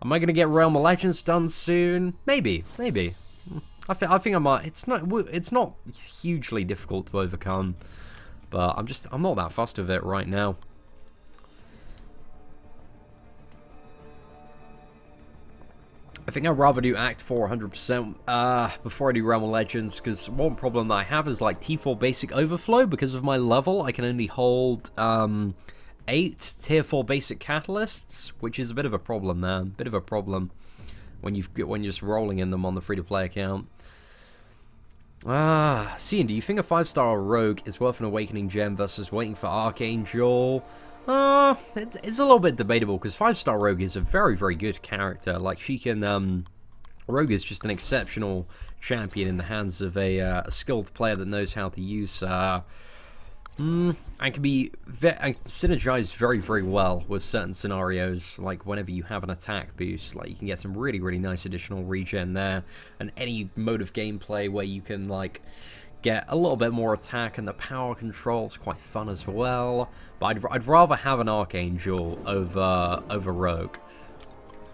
Am I going to get Realm of Legends done soon? Maybe. Maybe. I think I might. It's not hugely difficult to overcome. But I'm not that fussed with it right now. I think I'd rather do Act 4 100% before I do Realm of Legends, because one problem that I have is like T4 basic overflow. Because of my level, I can only hold 8 tier 4 basic catalysts, which is a bit of a problem, man. Bit of a problem when you're just rolling in them on the free-to-play account. Cian, do you think a 5-star rogue is worth an awakening gem versus waiting for Archangel? It's a little bit debatable, because 5-star rogue is a very, very good character. Like, she can, rogue is just an exceptional champion in the hands of a skilled player that knows how to use, and can be synergize very, very well with certain scenarios, like whenever you have an attack boost. Like, you can get some really, really nice additional regen there, and any mode of gameplay where you can, like, get a little bit more attack, and the power control is quite fun as well. But I'd rather have an Archangel over Rogue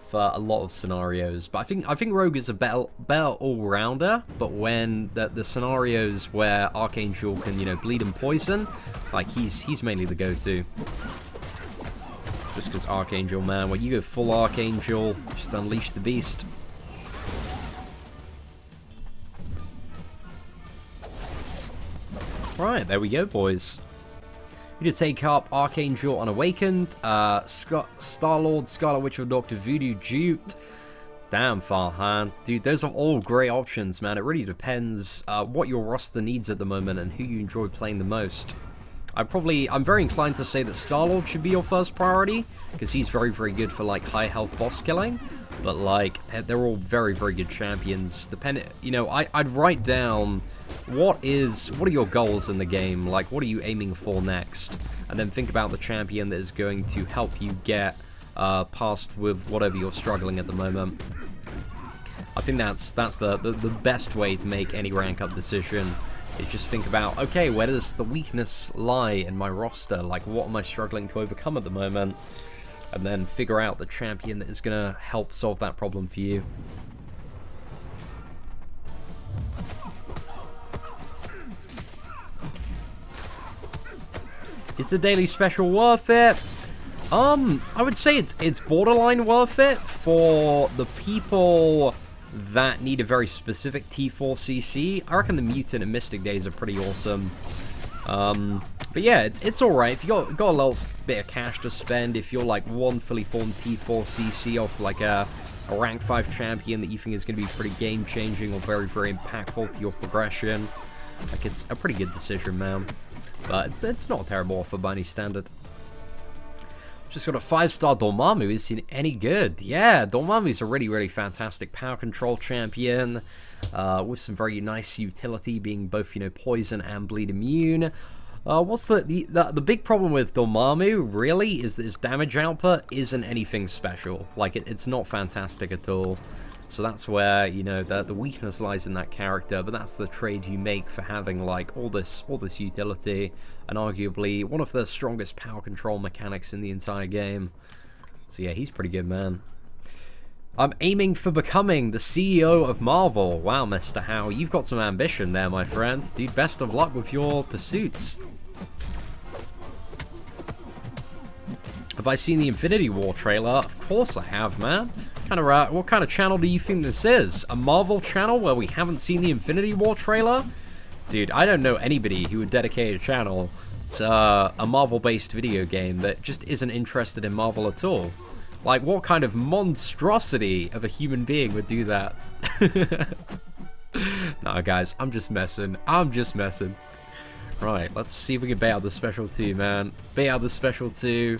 for a lot of scenarios. But I think Rogue is a better all-rounder, but when the scenarios where Archangel can, you know, bleed and poison, like, he's mainly the go-to. Just because Archangel, man, when you go full Archangel, just unleash the beast. Right, there we go, boys. We need to take up Archangel Unawakened, Star-Lord, Scarlet Witch of Dr. Voodoo, Jute. Damn, Farhan. Dude, those are all great options, man. It really depends what your roster needs at the moment and who you enjoy playing the most. I'm very inclined to say that Star-Lord should be your first priority, because he's very, very good for, like, high health boss killing. But, like, they're all very, very good champions. You know, I'd write down what are your goals in the game, like, what are you aiming for next, and then think about the champion that is going to help you get past with whatever you're struggling at the moment. I think that's the best way to make any rank up decision, is just think about, okay, where does the weakness lie in my roster, like, what am I struggling to overcome at the moment, and then figure out the champion that is going to help solve that problem for you. Is the daily special worth it? I would say it's borderline worth it for the people that need a very specific T4 CC. I reckon the Mutant and Mystic days are pretty awesome. But yeah, it's alright. If you got a little bit of cash to spend, if you're like one fully formed T4 CC off like a rank 5 champion that you think is going to be pretty game-changing or very, very impactful to your progression, like, it's a pretty good decision, man. But it's not a terrible offer by any standard. Just got a 5-star Dormammu. Is he any good? Yeah, Dormammu's a really, really fantastic power control champion. With some very nice utility, being both, you know, poison and bleed immune. What's the big problem with Dormammu, really, is that his damage output isn't anything special. Like, it's not fantastic at all. So that's where, you know, the weakness lies in that character, but that's the trade you make for having, like, all this utility, and arguably one of the strongest power control mechanics in the entire game. So yeah, he's pretty good, man. I'm aiming for becoming the CEO of Marvel. Wow, Mr. Howe, you've got some ambition there, my friend. Dude, best of luck with your pursuits. Have I seen the Infinity War trailer? Of course I have, man. What kind of channel do you think this is? A Marvel channel where we haven't seen the Infinity War trailer? Dude, I don't know anybody who would dedicate a channel to a Marvel-based video game that just isn't interested in Marvel at all. Like, what kind of monstrosity of a human being would do that? Nah, guys, I'm just messing. I'm just messing. Right, let's see if we can bait out the special 2, man. Bait out the special 2.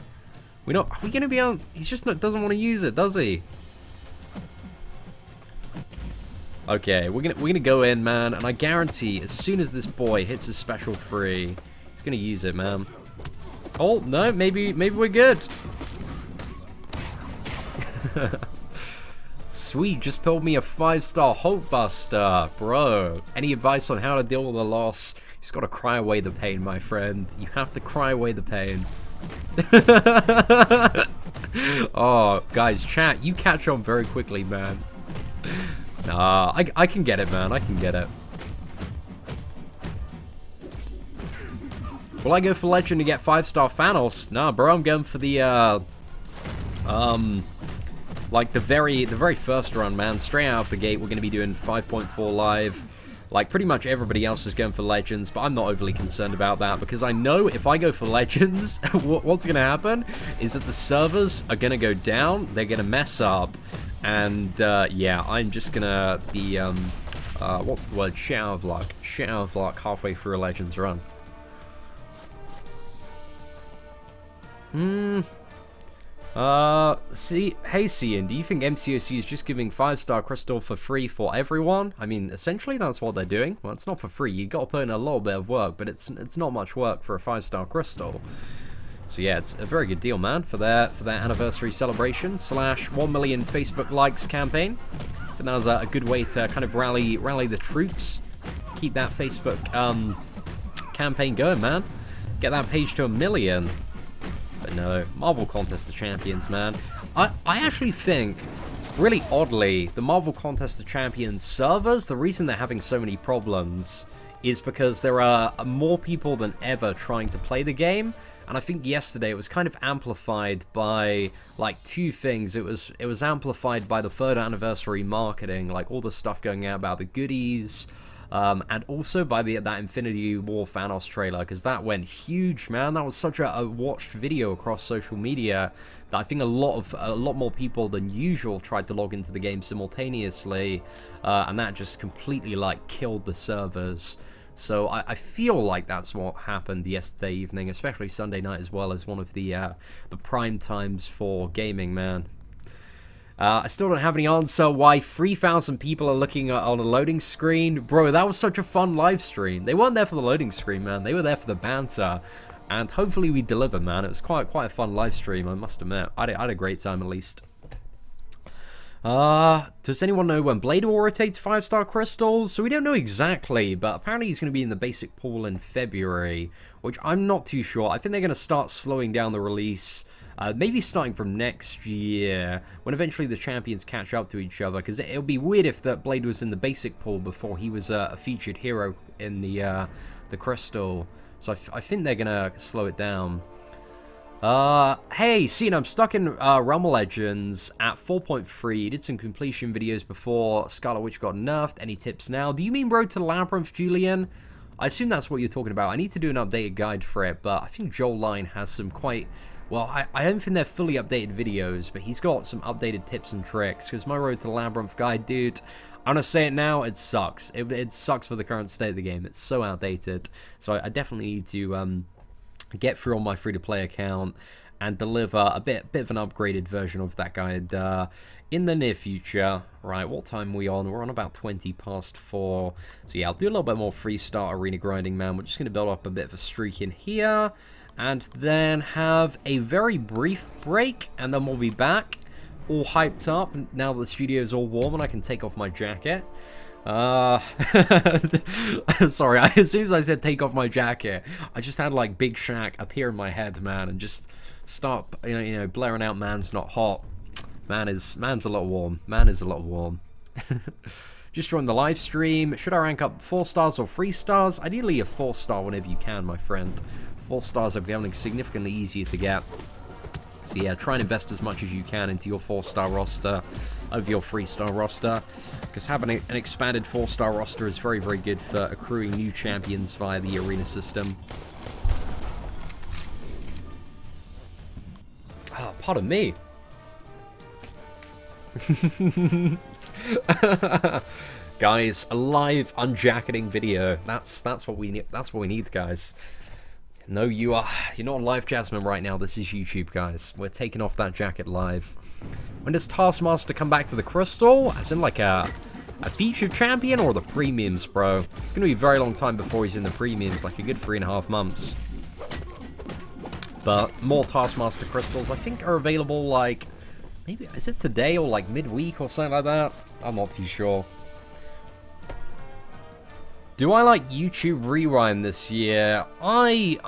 Are we gonna be on? He's just doesn't want to use it, does he? Okay, we're gonna go in, man, and I guarantee as soon as this boy hits his special 3, he's gonna use it, man. Oh no, maybe we're good. Sweet, just pulled me a 5-star Hulkbuster, bro. Any advice on how to deal with a loss? You just gotta cry away the pain, my friend. You have to cry away the pain. Oh, guys, chat, you catch on very quickly, man. Nah, I can get it, man. I can get it. Will I go for Legend to get 5-star Thanos? Nah, bro, I'm going for the, Like, the very first run, man, straight out of the gate, we're going to be doing 5.4 live. Like, pretty much everybody else is going for Legends, but I'm not overly concerned about that, because I know if I go for Legends, what's going to happen is that the servers are going to go down, they're going to mess up, and, yeah, I'm just going to be, what's the word? Shit out of luck. Shit out of luck halfway through a Legends run. Hey Cian, do you think MCOC is just giving 5-star crystal for free for everyone? I mean, essentially that's what they're doing. Well, it's not for free, you gotta put in a little bit of work, but it's not much work for a 5-star crystal. So yeah, it's a very good deal, man, for their anniversary celebration / 1 million Facebook likes campaign. I think that was a good way to kind of rally the troops, keep that Facebook campaign going, man. Get that page to 1 million. But no, Marvel Contest of Champions, man. I actually think, really oddly, the Marvel Contest of Champions servers, the reason they're having so many problems is because there are more people than ever trying to play the game. And I think yesterday it was kind of amplified by, like, two things. It was amplified by the 3rd anniversary marketing, like all the stuff going out about the goodies, and also by that Infinity War Thanos trailer, because that went huge, man. That was such a watched video across social media that I think a lot more people than usual tried to log into the game simultaneously, and that just completely, like, killed the servers. So I feel like that's what happened yesterday evening, especially Sunday night as well, as one of the prime times for gaming, man. I still don't have any answer why 3,000 people are looking on a loading screen. Bro, that was such a fun live stream. They weren't there for the loading screen, man. They were there for the banter. And hopefully we delivered, man. It was quite a fun live stream, I must admit. I had a great time, at least. Does anyone know when Blade will rotate to 5-star crystals? So we don't know exactly, but apparently he's going to be in the basic pool in February, which I'm not too sure. I think they're going to start slowing down the release, maybe starting from next year, when eventually the champions catch up to each other, because it'll be weird if that Blade was in the basic pool before he was a featured hero in the crystal. So I think they're going to slow it down. Hey, Cian, I'm stuck in Realm of Legends at 4.3. Did some completion videos before Scarlet Witch got nerfed. Any tips now? Do you mean Road to the Labyrinth, Julian? I assume that's what you're talking about. I need to do an updated guide for it, but I think Joel Line has some quite... Well, I don't think they're fully updated videos, but he's got some updated tips and tricks, because my Road to the Labyrinth guide, dude, I'm gonna say it now, it sucks. It sucks for the current state of the game. It's so outdated. So I definitely need to... get through on my free-to-play account and deliver a bit of an upgraded version of that guide in the near future. Right, what time are we on? We're on about 20 past 4. So yeah, I'll do a little bit more free-start arena grinding, man. We're just going to build up a bit of a streak in here, and then have a very brief break, and then we'll be back, all hyped up, now that the studio's all warm and I can take off my jacket. Sorry, as soon as I said take off my jacket, I just had like Big Shaq appear in my head, man, and just start, you know, blaring out "Man's not hot." Man's a lot warm. Man is a lot warm. Just join the live stream. Should I rank up 4 stars or 3 stars? Ideally a 4-star whenever you can, my friend. 4 stars are becoming significantly easier to get. So yeah, try and invest as much as you can into your 4-star roster over your 3-star roster, because having an expanded 4-star roster is very, very good for accruing new champions via the arena system. Ah, pardon me. Guys, a live unjacketing video. That's what we need. That's what we need, guys. No, you're not on Live Jasmine right now. This is YouTube, guys. We're taking off that jacket live. When does Taskmaster come back to the Crystal? As in, like, a featured champion or the premiums, bro? It's going to be a very long time before he's in the premiums, like a good 3.5 months. But more Taskmaster crystals, I think, are available, like, maybe, is it today or, like, midweek or something like that? I'm not too sure. Do I like YouTube Rewind this year? I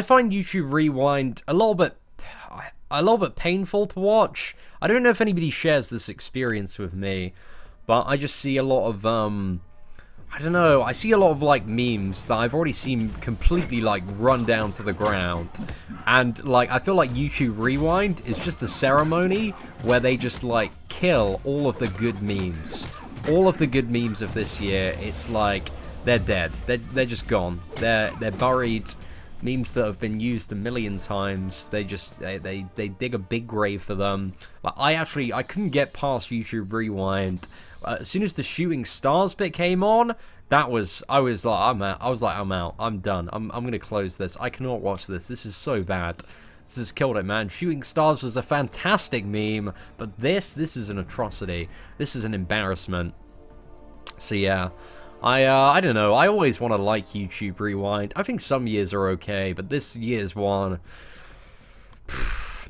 find YouTube Rewind a little bit painful to watch. I don't know if anybody shares this experience with me, but I just see a lot of I don't know, I see a lot of, like, memes that I've already seen completely, like, run down to the ground. And, like, I feel like YouTube Rewind is just the ceremony where they just, like, kill all of the good memes. All of the good memes of this year, it's like, they're dead. They're just gone. They're buried. Memes that have been used a million times, they dig a big grave for them. Like, I couldn't get past YouTube Rewind. As soon as the shooting stars bit came on, I was like, I'm out. I'm done. I'm gonna close this. I cannot watch this. This is so bad. This has killed it, man. Shooting stars was a fantastic meme, but this is an atrocity. This is an embarrassment. So yeah. I don't know, I always want to like YouTube Rewind. I think some years are okay, but this year's one...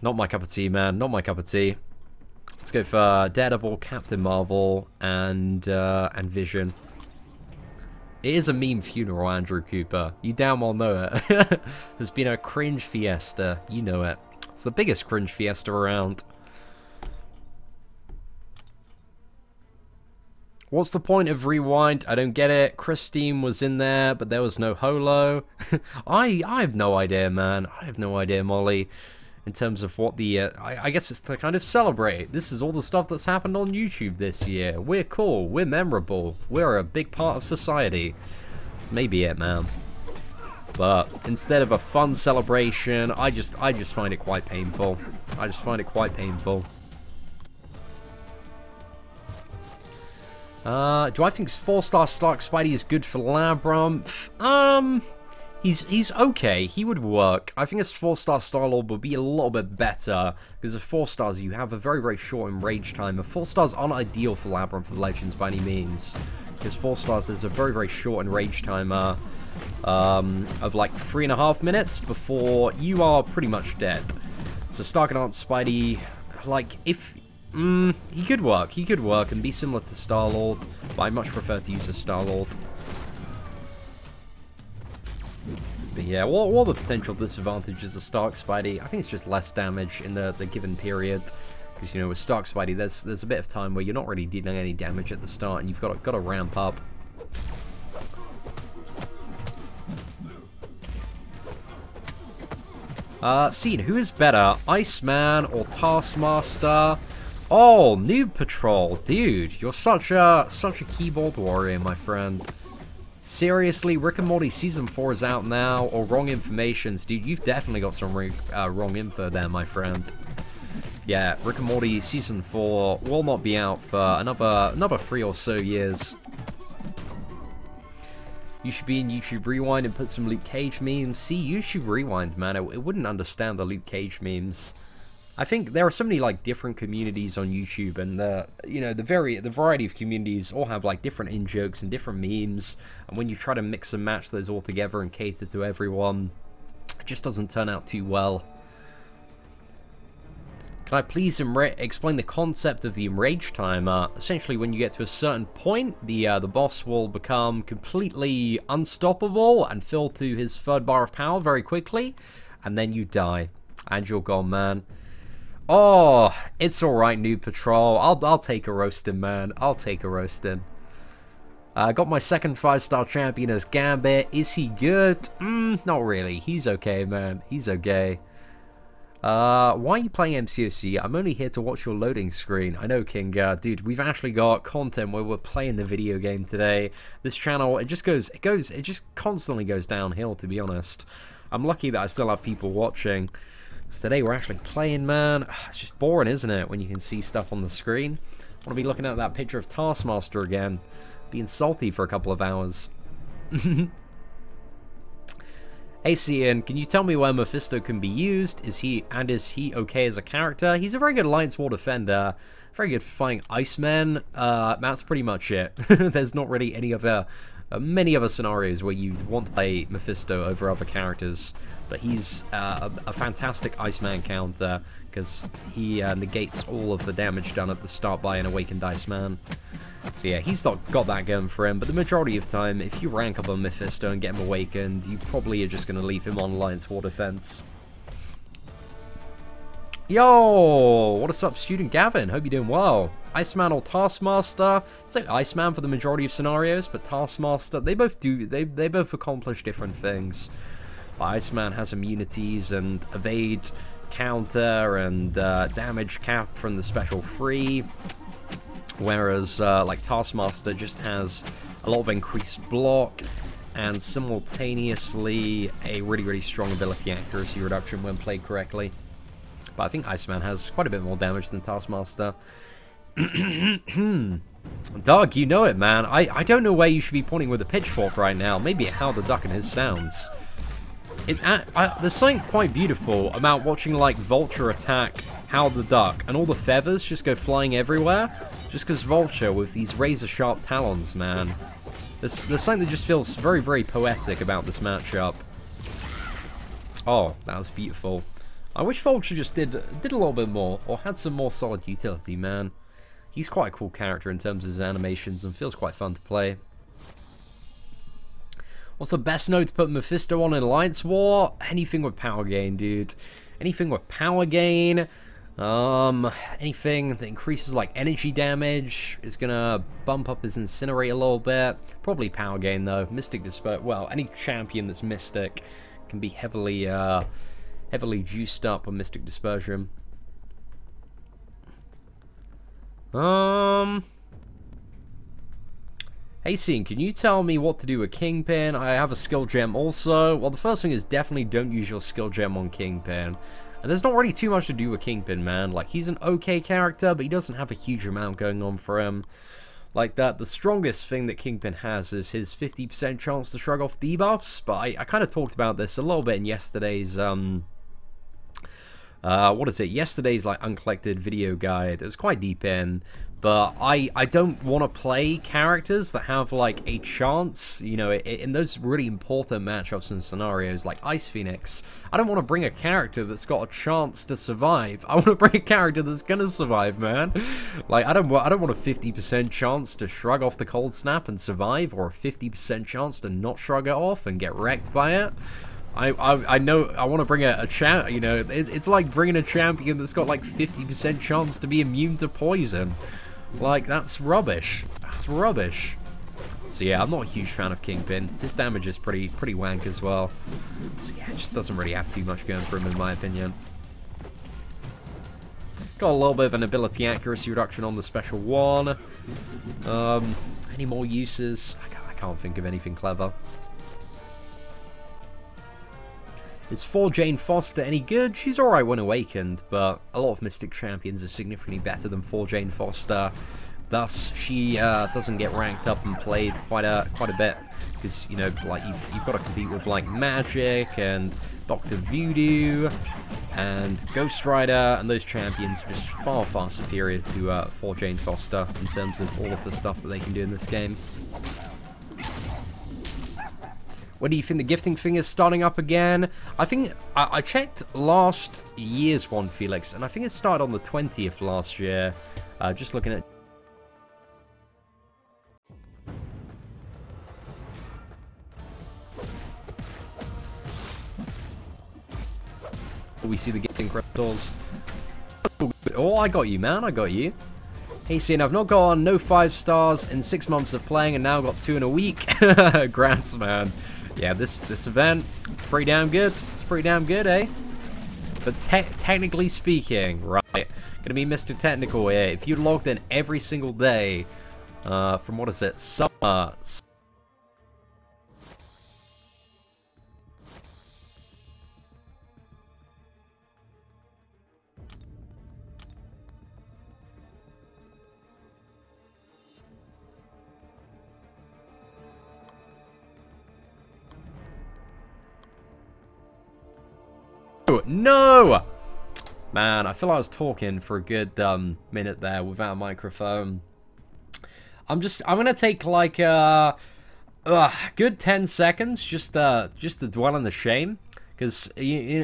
not my cup of tea, man. Not my cup of tea. Let's go for Daredevil, Captain Marvel, and Vision. It is a meme funeral, Andrew Cooper. You damn well know it. There's been a cringe fiesta. You know it. It's the biggest cringe fiesta around. What's the point of Rewind? I don't get it. Christine was in there, but there was no Holo. I have no idea, man. I have no idea, Molly. In terms of what the... I guess it's to kind of celebrate. This is all the stuff that's happened on YouTube this year. We're cool. We're memorable. We're a big part of society. That's maybe it, man. But instead of a fun celebration, I just find it quite painful. I just find it quite painful. Do I think 4-star Stark Spidey is good for Labyrinth? He's okay. He would work. I think a 4-star Star-Lord would be a little bit better, because at 4 stars you have a very, very short enrage time. 4 stars aren't ideal for Labyrinth of Legends by any means, because 4 stars there's a very, very short enrage time of like 3.5 minutes before you are pretty much dead. So Stark and Spidey, like, if... he could work and be similar to Star-Lord, but I much prefer to use a Star-Lord. But yeah, what are the potential disadvantages of Stark Spidey? I think it's just less damage in the given period, because, you know, with Stark Spidey, there's a bit of time where you're not really dealing any damage at the start, and you've got to ramp up. Scene, who is better, Iceman or Taskmaster? Oh, Noob Patrol, dude, you're such a keyboard warrior, my friend. Seriously, Rick and Morty Season 4 is out now, or Wrong Informations, dude, you've definitely got some wrong info there, my friend. Yeah, Rick and Morty Season 4 will not be out for another 3 or so years. You should be in YouTube Rewind and put some Luke Cage memes. See, YouTube Rewind, man, it wouldn't understand the Luke Cage memes. I think there are so many, like, different communities on YouTube, and you know, the variety of communities all have, like, different in-jokes and different memes, and when you try to mix and match those all together and cater to everyone, it just doesn't turn out too well. Can I please explain the concept of the enrage timer? Essentially, when you get to a certain point, the boss will become completely unstoppable and fill to his 3rd bar of power very quickly, and then you die, and you're gone, man. Oh, it's alright, Noob Patrol. I'll take a roasting, man. I'll take a roasting. I got my 2nd 5-star champion as Gambit. Is he good? Not really. He's okay, man. He's okay. Why are you playing MCOC? I'm only here to watch your loading screen. I know, King. Dude, we've actually got content where we're playing the video game today. This channel, it just constantly goes downhill, to be honest. I'm lucky that I still have people watching. So today we're actually playing, man. It's just boring, isn't it, when you can see stuff on the screen? I want to be looking at that picture of Taskmaster again. Being salty for a couple of hours. Hey, Cian, can you tell me where Mephisto can be used? Is he okay as a character? He's a very good Alliance War defender. Very good fighting Iceman. That's pretty much it. There's not really any other... many other scenarios where you want to play Mephisto over other characters, but he's a fantastic Iceman counter, because he negates all of the damage done at the start by an Awakened Iceman. So yeah, he's not got that going for him, but the majority of time, if you rank up on Mephisto and get him Awakened, you probably are just going to leave him on Alliance War Defense. Yo! What is up, Student Gavin? Hope you're doing well. Iceman or Taskmaster. It's like Iceman for the majority of scenarios, but Taskmaster, they both accomplish different things. Iceman has immunities and evade, counter, and damage cap from the special free, whereas like Taskmaster just has a lot of increased block and simultaneously a really strong ability accuracy reduction when played correctly. But I think Iceman has quite a bit more damage than Taskmaster. Doug, you know it, man. I don't know where you should be pointing with a pitchfork right now. Maybe at How the Duck and his sounds. There's something quite beautiful about watching, like, Vulture attack How the Duck, and all the feathers just go flying everywhere, just because Vulture with these razor-sharp talons, man. There's something that just feels very poetic about this matchup. Oh, that was beautiful. I wish Vulture just did a little bit more, or had some more solid utility, man. He's quite a cool character in terms of his animations, and feels quite fun to play. What's the best node to put Mephisto on in Alliance War? Anything with power gain, dude. Anything with power gain. Anything that increases, like, energy damage is gonna bump up his Incinerate a little bit. Probably power gain, though. Mystic Dispersion. Well, any champion that's Mystic can be heavily juiced up on Mystic Dispersion. Hey, Scene, can you tell me what to do with Kingpin? I have a skill gem also. Well, the first thing is definitely don't use your skill gem on Kingpin. And there's not really too much to do with Kingpin, man. Like, he's an okay character, but he doesn't have a huge amount going on for him. Like that, the strongest thing that Kingpin has is his 50% chance to shrug off debuffs. But I kind of talked about this a little bit in yesterday's, yesterday's, like, uncollected video guide. It was quite deep in. But I don't want to play characters that have, like, a chance, you know, in those really important matchups and scenarios, like Ice Phoenix. I don't want to bring a character that's got a chance to survive. I want to bring a character that's gonna survive, man. Like, I don't want a 50% chance to shrug off the cold snap and survive, or a 50% chance to not shrug it off and get wrecked by it. I know I want to bring a champ, you know, it's like bringing a champion that's got, like, 50% chance to be immune to poison. Like, that's rubbish. That's rubbish. So yeah, I'm not a huge fan of Kingpin. His damage is pretty wank as well. So yeah, it just doesn't really have too much going for him in my opinion. Got a little bit of an ability accuracy reduction on the special one. Any more uses? I can't think of anything clever. Is 4 Jane Foster any good? She's alright when awakened, but a lot of Mystic Champions are significantly better than 4 Jane Foster. Thus, she doesn't get ranked up and played quite a bit, because, you know, like, you've got to compete with, like, Magic and Dr. Voodoo and Ghost Rider, and those champions are just far superior to 4 Jane Foster in terms of all of the stuff that they can do in this game. When do you think the gifting thing is starting up again? I think, I checked last year's one, Felix, and I think it started on the 20th last year. Just looking at... We see the gifting crystals. Oh, I got you, man, I got you. Hey, Sin, I've not gone no 5 stars in 6 months of playing and now got 2 in a week. Grants, man. Yeah, this event, it's pretty damn good. It's pretty damn good, eh? But technically speaking, right, gonna be Mr. Technical here. If you logged in every single day, from what is it, summer... No! Man, I feel like I was talking for a good minute there without a microphone. I'm gonna take like a good 10 seconds just to dwell on the shame, because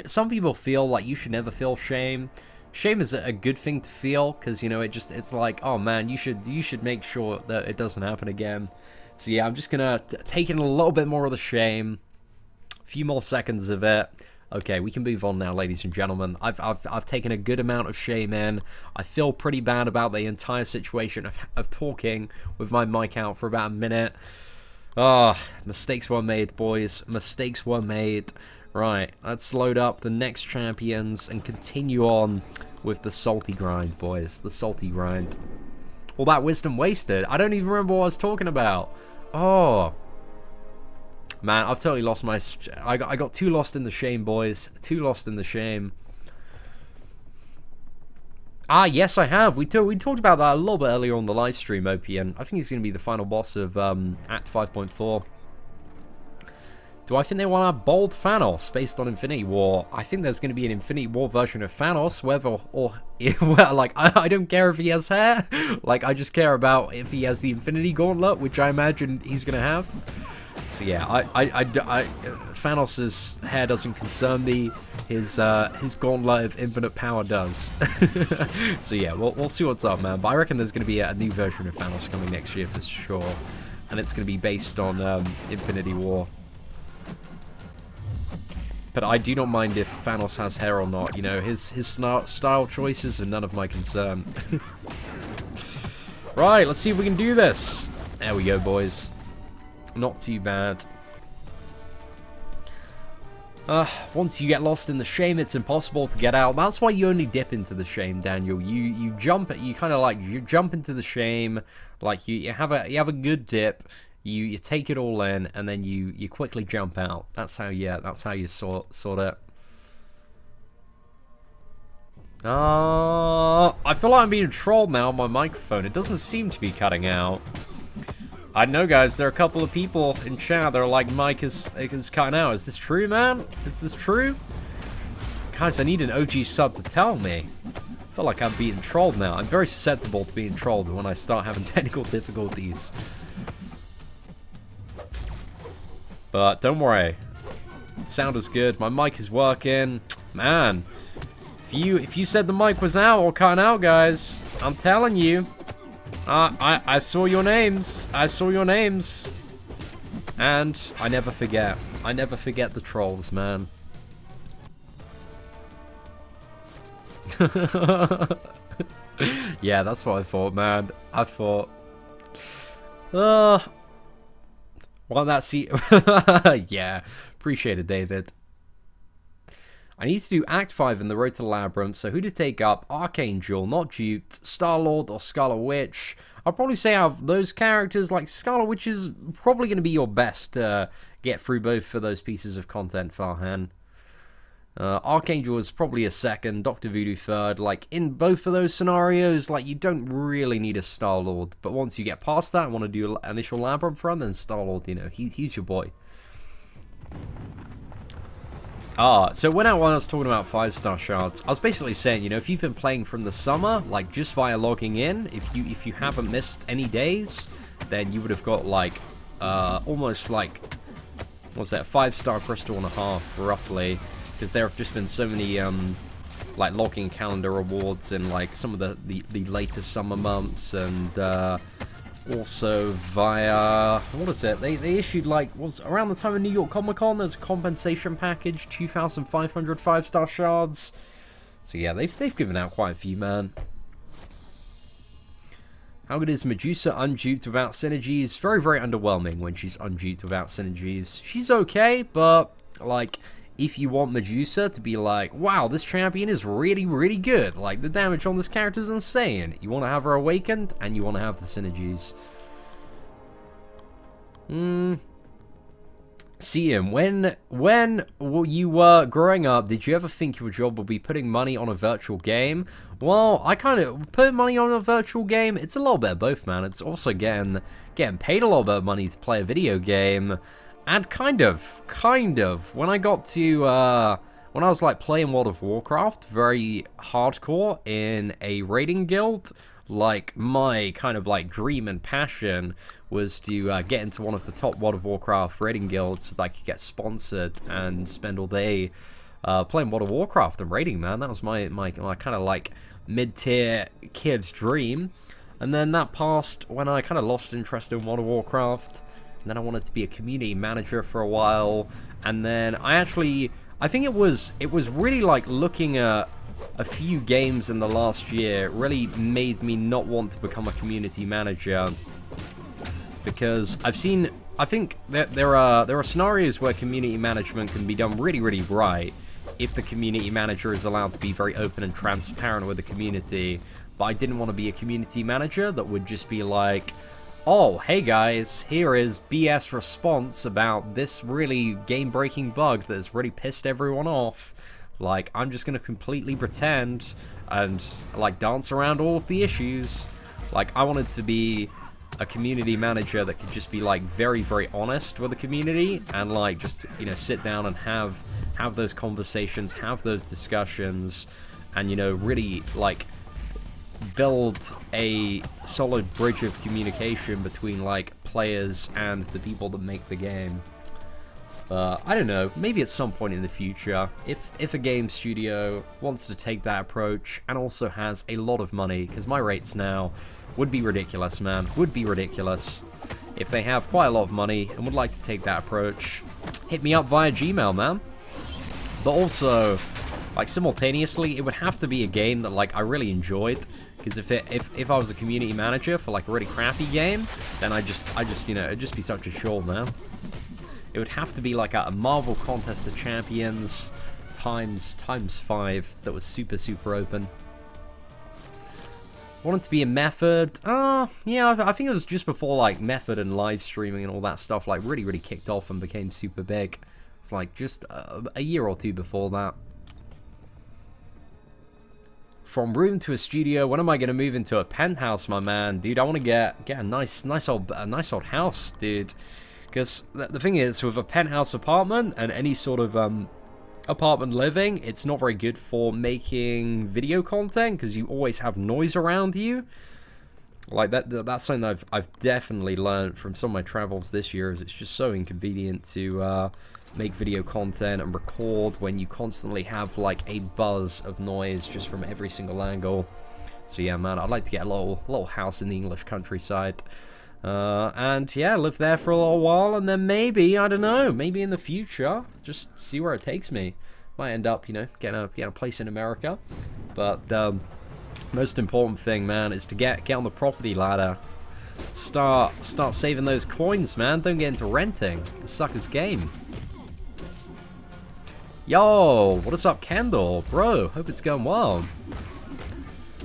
some people feel like you should never feel shame. Shame is a good thing to feel, because, you know, it's like, oh man, you should make sure that it doesn't happen again. So yeah, I'm just gonna take in a little bit more of the shame, a few more seconds of it. Okay, we can move on now, ladies and gentlemen. I've taken a good amount of shame in. I feel pretty bad about the entire situation of talking with my mic out for about a minute. Ah, mistakes were made, boys. Mistakes were made. Right, let's load up the next champions and continue on with the salty grind, boys. The salty grind. All that wisdom wasted. I don't even remember what I was talking about. Oh. Man, I've totally lost my... I got too lost in the shame, boys. Too lost in the shame. Ah, yes, I have. We talked about that a little bit earlier on the live stream, OPN. I think he's going to be the final boss of Act 5.4. Do I think they want to have bold Thanos based on Infinity War? I think there's going to be an Infinity War version of Thanos, whether or... well, like, I don't care if he has hair. Like, I just care about if he has the Infinity Gauntlet, which I imagine he's going to have. So yeah, Thanos' hair doesn't concern me. His gauntlet of infinite power does. So yeah, we'll see what's up, man. But I reckon there's going to be a new version of Thanos coming next year for sure, and it's going to be based on Infinity War. But I do not mind if Thanos has hair or not. You know, his style choices are none of my concern. Right, let's see if we can do this. There we go, boys. Not too bad. Once you get lost in the shame, it's impossible to get out. That's why you only dip into the shame, Daniel. You jump into the shame, like you have a good dip. You take it all in, and then you quickly jump out. That's how you sort it. I feel like I'm being trolled now on my microphone. It doesn't seem to be cutting out. I know, guys, there are a couple of people in chat that are like, Mike is cutting out. Is this true, man? Is this true? Guys, I need an OG sub to tell me. I feel like I'm being trolled now. I'm very susceptible to being trolled when I start having technical difficulties. But don't worry. Sound is good. My mic is working. Man, if you said the mic was out or cutting out, guys, I'm telling you. I saw your names. I saw your names. And I never forget. I never forget the trolls, man. Yeah, that's what I thought, man. I thought... well, that's... yeah, appreciate it, David. I need to do Act 5 in the Road to Labyrinth, so who to take up? Archangel, not Duped, Star-Lord, or Scarlet Witch. I'll probably say out of those characters, like, Scarlet Witch is probably going to be your best to get through both of those pieces of content, Farhan. Archangel is probably a second, Dr. Voodoo third. Like, in both of those scenarios, like, you don't really need a Star-Lord. But once you get past that and want to do an initial Labyrinth run, then Star-Lord, you know, he's your boy. So when I was talking about 5-star shards, I was basically saying, you know, if you've been playing from the summer, like, just via logging in, if you haven't missed any days, then you would have got, like, almost, like, what's that, 5-star crystal and a half, roughly, because there have just been so many, like, logging calendar rewards in, like, some of the latest summer months, and, also via, what is it, they issued, like, was around the time of New York Comic Con, there's a compensation package, 2,500 5-star shards. So yeah, they've given out quite a few, man. How good is Medusa unduped without synergies? Very, very underwhelming when she's unduped without synergies. She's okay, but, like, if you want Medusa to be like, wow, this champion is really, really good. Like, the damage on this character is insane. You want to have her awakened, and you want to have the synergies. CM, when you were growing up, did you ever think your job would be putting money on a virtual game? Well, I kind of put money on a virtual game. It's a little bit of both, man. It's also getting paid a little bit of money to play a video game. And kind of, when I got to, when I was, like, playing World of Warcraft, very hardcore in a raiding guild, like, my kind of, like, dream and passion was to get into one of the top World of Warcraft raiding guilds so that I could get sponsored and spend all day playing World of Warcraft and raiding, man. That was my kind of, like, mid-tier kid's dream. And then that passed when I kind of lost interest in World of Warcraft. And then I wanted to be a community manager for a while, and then I I think it was really like looking at a few games in the last year really made me not want to become a community manager, because I think that there are scenarios where community management can be done really, really right if the community manager is allowed to be very open and transparent with the community. But I didn't want to be a community manager that would just be like, oh, hey guys, here is BS response about this really game-breaking bug that has really pissed everyone off. Like, I'm just gonna completely pretend and, like, dance around all of the issues. Like, I wanted to be a community manager that could just be, like, very, very honest with the community and, like, just, you know, sit down and have those conversations, have those discussions, and, you know, really, like, build a solid bridge of communication between, like, players and the people that make the game. I don't know, maybe at some point in the future, if a game studio wants to take that approach and also has a lot of money, because my rates now would be ridiculous, man, would be ridiculous. If they have quite a lot of money and would like to take that approach, hit me up via Gmail, man. But also, like, simultaneously, it would have to be a game that, like, I really enjoyed. Because if I was a community manager for, like, a really crappy game, then I just, you know, it'd just be such a chore, man. It would have to be, like, a Marvel Contest of Champions times 5 that was super, super open. Wanted to be a Method. Yeah, I think it was just before, like, Method and live streaming and all that stuff, like, really, really kicked off and became super big. It's, like, just a year or two before that. From room to a studio, when am I gonna move into a penthouse, my man? Dude, I want to get a nice old house, dude. Because the thing is, with a penthouse apartment and any sort of apartment living, it's not very good for making video content because you always have noise around you. Like that's something I've definitely learned from some of my travels this year. Is it's just so inconvenient to make video content and record when you constantly have like a buzz of noise just from every single angle. So yeah, man, I'd like to get a little house in the English countryside. And yeah, live there for a little while, and then maybe, I don't know, maybe in the future, just see where it takes me. Might end up, you know, getting a place in America. But most important thing, man, is to get on the property ladder. Start saving those coins, man. Don't get into renting. The sucker's game. Yo, what is up, Kendall? Bro, hope it's going well.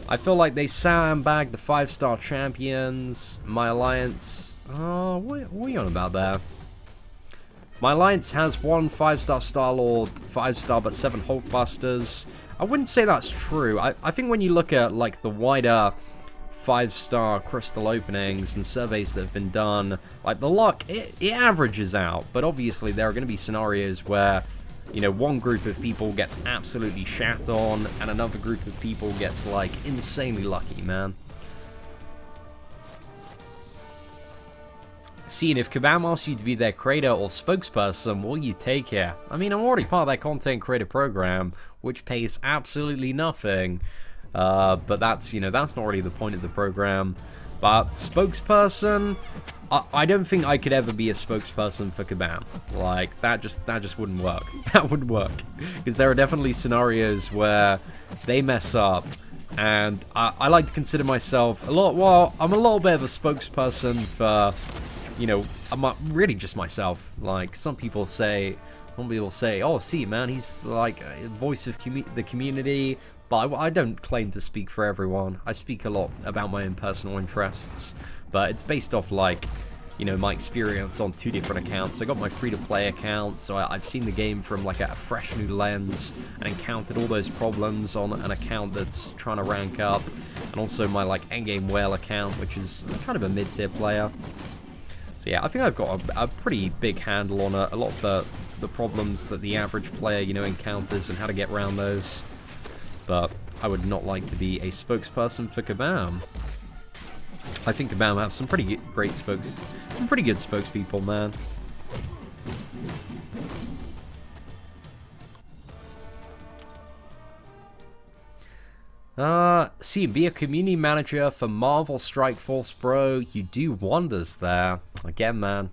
I feel like they sandbagged the 5-star champions. My alliance... Oh, what are you on about there? My alliance has 1 5-star Star-Lord, 5-star but 7 Hulkbusters. I wouldn't say that's true. I think when you look at like the wider 5-star crystal openings and surveys that have been done, like the luck, it averages out. But obviously there are going to be scenarios where, you know, one group of people gets absolutely shat on, and another group of people gets, like, insanely lucky, man. Seeing if Kabam asks you to be their creator or spokesperson, will you take it? I mean, I'm already part of that content creator program, which pays absolutely nothing. But that's, you know, that's not really the point of the program. But spokesperson, I don't think I could ever be a spokesperson for Kabam. Like, that just wouldn't work. That wouldn't work. Because there are definitely scenarios where they mess up, and I like to consider myself I'm a little bit of a spokesperson for, you know, I'm really just myself. Like, some people say, oh, see, man, he's like a voice of the community. But I don't claim to speak for everyone. I speak a lot about my own personal interests, but it's based off, like, you know, my experience on 2 different accounts. I got my free-to-play account, so I've seen the game from, like, a fresh new lens and encountered all those problems on an account that's trying to rank up, and also my, like, endgame whale account, which is kind of a mid-tier player. So yeah, I think I've got a pretty big handle on a lot of the problems that the average player, you know, encounters and how to get around those. But I would not like to be a spokesperson for Kabam. I think Kabam have some pretty good spokespeople, man. See, be a community manager for Marvel Strike Force, bro. You do wonders there. Again, man.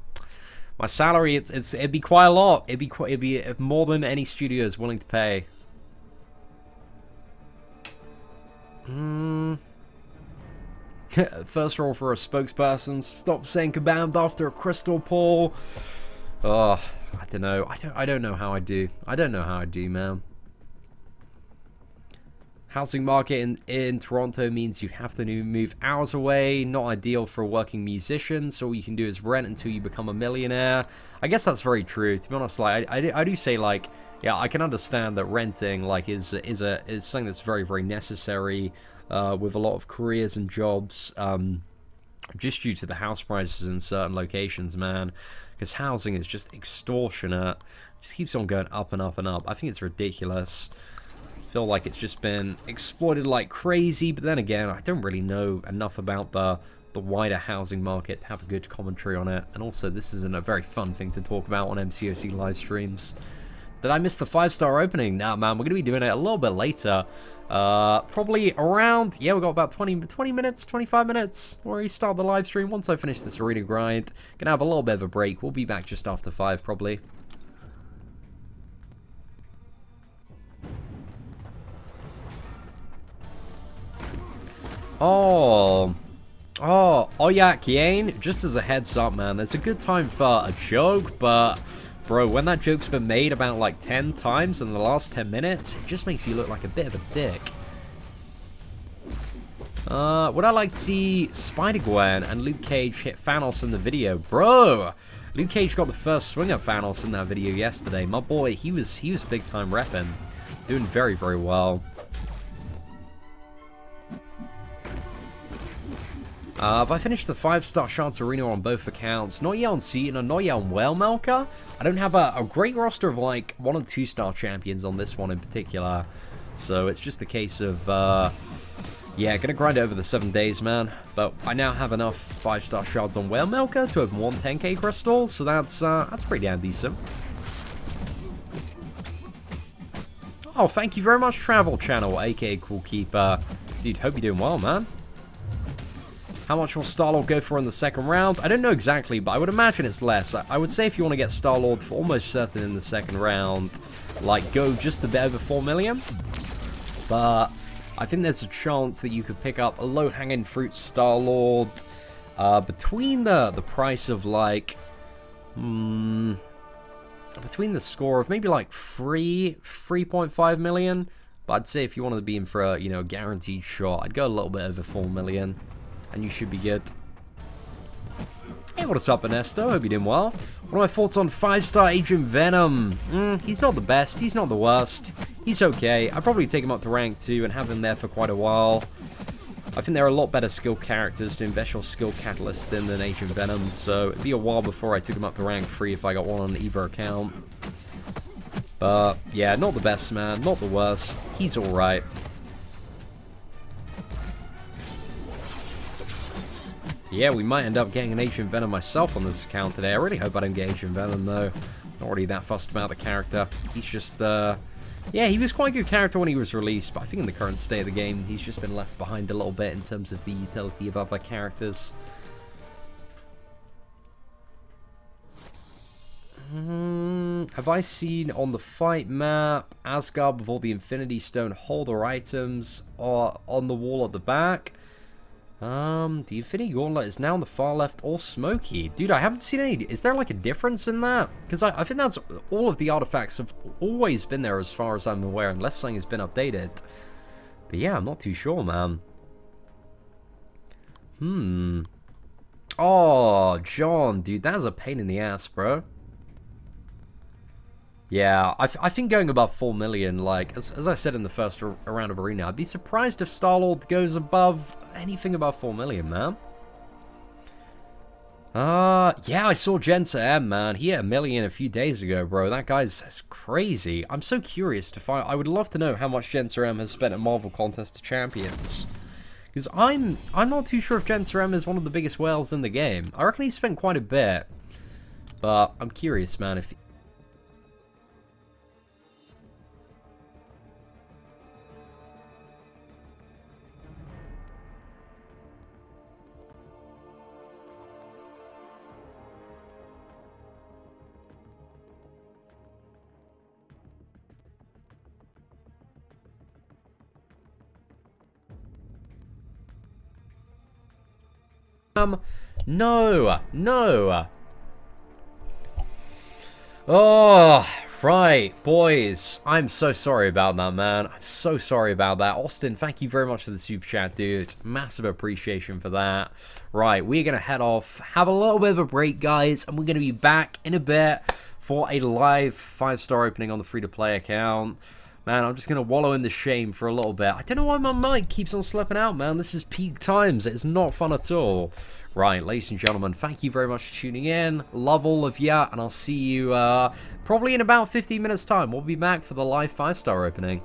My salary, it'd be quite a lot. It'd be more than any studio is willing to pay. First role for a spokesperson. Stop saying kabam after a crystal pull. Oh, I don't know. I don't know how I do. I don't know how I do, man. Housing market in Toronto means you have to move hours away. Not ideal for a working musician, so all you can do is rent until you become a millionaire. I guess that's very true. To be honest, like I do say, like, yeah, I can understand that renting like is something that's very, very necessary with a lot of careers and jobs, just due to the house prices in certain locations, man. Because housing is just extortionate. It just keeps on going up and up and up. I think it's ridiculous. Feel like it's just been exploited like crazy, but then again, I don't really know enough about the wider housing market to have a good commentary on it. And also, this isn't a very fun thing to talk about on MCOC live streams. Did I miss the 5-star opening? Nah, man, we're gonna be doing it a little bit later. Probably around, yeah, we got about 20 minutes, 25 minutes where we start the live stream. Once I finish this arena grind, gonna have a little bit of a break. We'll be back just after 5, probably. Oh, yeah, Kiane, just as a heads up, man, there's a good time for a joke, but, bro, when that joke's been made about, like, 10 times in the last 10 minutes, it just makes you look like a bit of a dick. Would I like to see Spider-Gwen and Luke Cage hit Thanos in the video? Bro, Luke Cage got the first swing at Thanos in that video yesterday. My boy, he was big time repping. Doing very, very well. Have I finished the 5-star chance arena on both accounts? Not yet on Seaton and not yet on Whale Melker. I don't have a great roster of like 1 and 2-star champions on this one in particular. So it's just a case of, yeah, gonna grind it over the 7 days, man. But I now have enough 5-star shards on Whale Melker to open 1 10k crystal, so that's pretty damn decent. Oh, thank you very much, Travel Channel, aka Cool Keeper. Dude, hope you're doing well, man. How much will Star-Lord go for in the second round? I don't know exactly, but I would imagine it's less. I would say if you want to get Star-Lord for almost certain in the second round, like, go just a bit over 4 million. But I think there's a chance that you could pick up a low-hanging fruit Star-Lord between the price of, like, between the score of maybe, like, 3.5 million. But I'd say if you wanted to be in for a, you know, guaranteed shot, I'd go a little bit over 4 million. And you should be good. Hey, what's up, Ernesto? Hope you're doing well. What are my thoughts on 5-star Agent Venom? He's not the best. He's not the worst. He's okay. I'd probably take him up to rank 2 and have him there for quite a while. I think there are a lot better skill characters to invest your skill catalysts in than Agent Venom, so it'd be a while before I took him up to rank 3 if I got one on either account. But, yeah, not the best, man. Not the worst. He's alright. Yeah, we might end up getting an Agent Venom myself on this account today. I really hope I don't get Agent Venom, though. Not really that fussed about the character. He's just, yeah, he was quite a good character when he was released, but I think in the current state of the game, he's just been left behind a little bit in terms of the utility of other characters. Have I seen on the fight map Asgard with all the Infinity Stone holder items or on the wall at the back? The Infinity Gauntlet is now on the far left, all smoky. Dude, I haven't seen any. Is there like a difference in that? Because I think that's all of the artifacts have always been there as far as I'm aware, unless something has been updated. But yeah, I'm not too sure, man. Oh, John, dude, that is a pain in the ass, bro. Yeah, I think going above 4 million, like, as I said in the first round of Arena, I'd be surprised if Star-Lord goes above anything above 4 million, man. Yeah, I saw Jensa M, man. He hit 1 million a few days ago, bro. That guy's that's crazy. I'm so curious to find... I would love to know how much Jensa M has spent at Marvel Contest of Champions. Because I'm not too sure if Jensa M is one of the biggest whales in the game. I reckon he spent quite a bit. But I'm curious, man, if... No, no. Oh, right, boys. I'm so sorry about that, man. I'm so sorry about that. Austin, thank you very much for the super chat, dude. Massive appreciation for that. Right, we're going to head off, have a little bit of a break, guys, and we're going to be back in a bit for a live 5-star opening on the free-to-play account. Man, I'm just going to wallow in the shame for a little bit. I don't know why my mic keeps on slipping out, man. This is peak times. It's not fun at all. Right, ladies and gentlemen, thank you very much for tuning in. Love all of ya, and I'll see you probably in about 15 minutes' time. We'll be back for the live 5-star opening.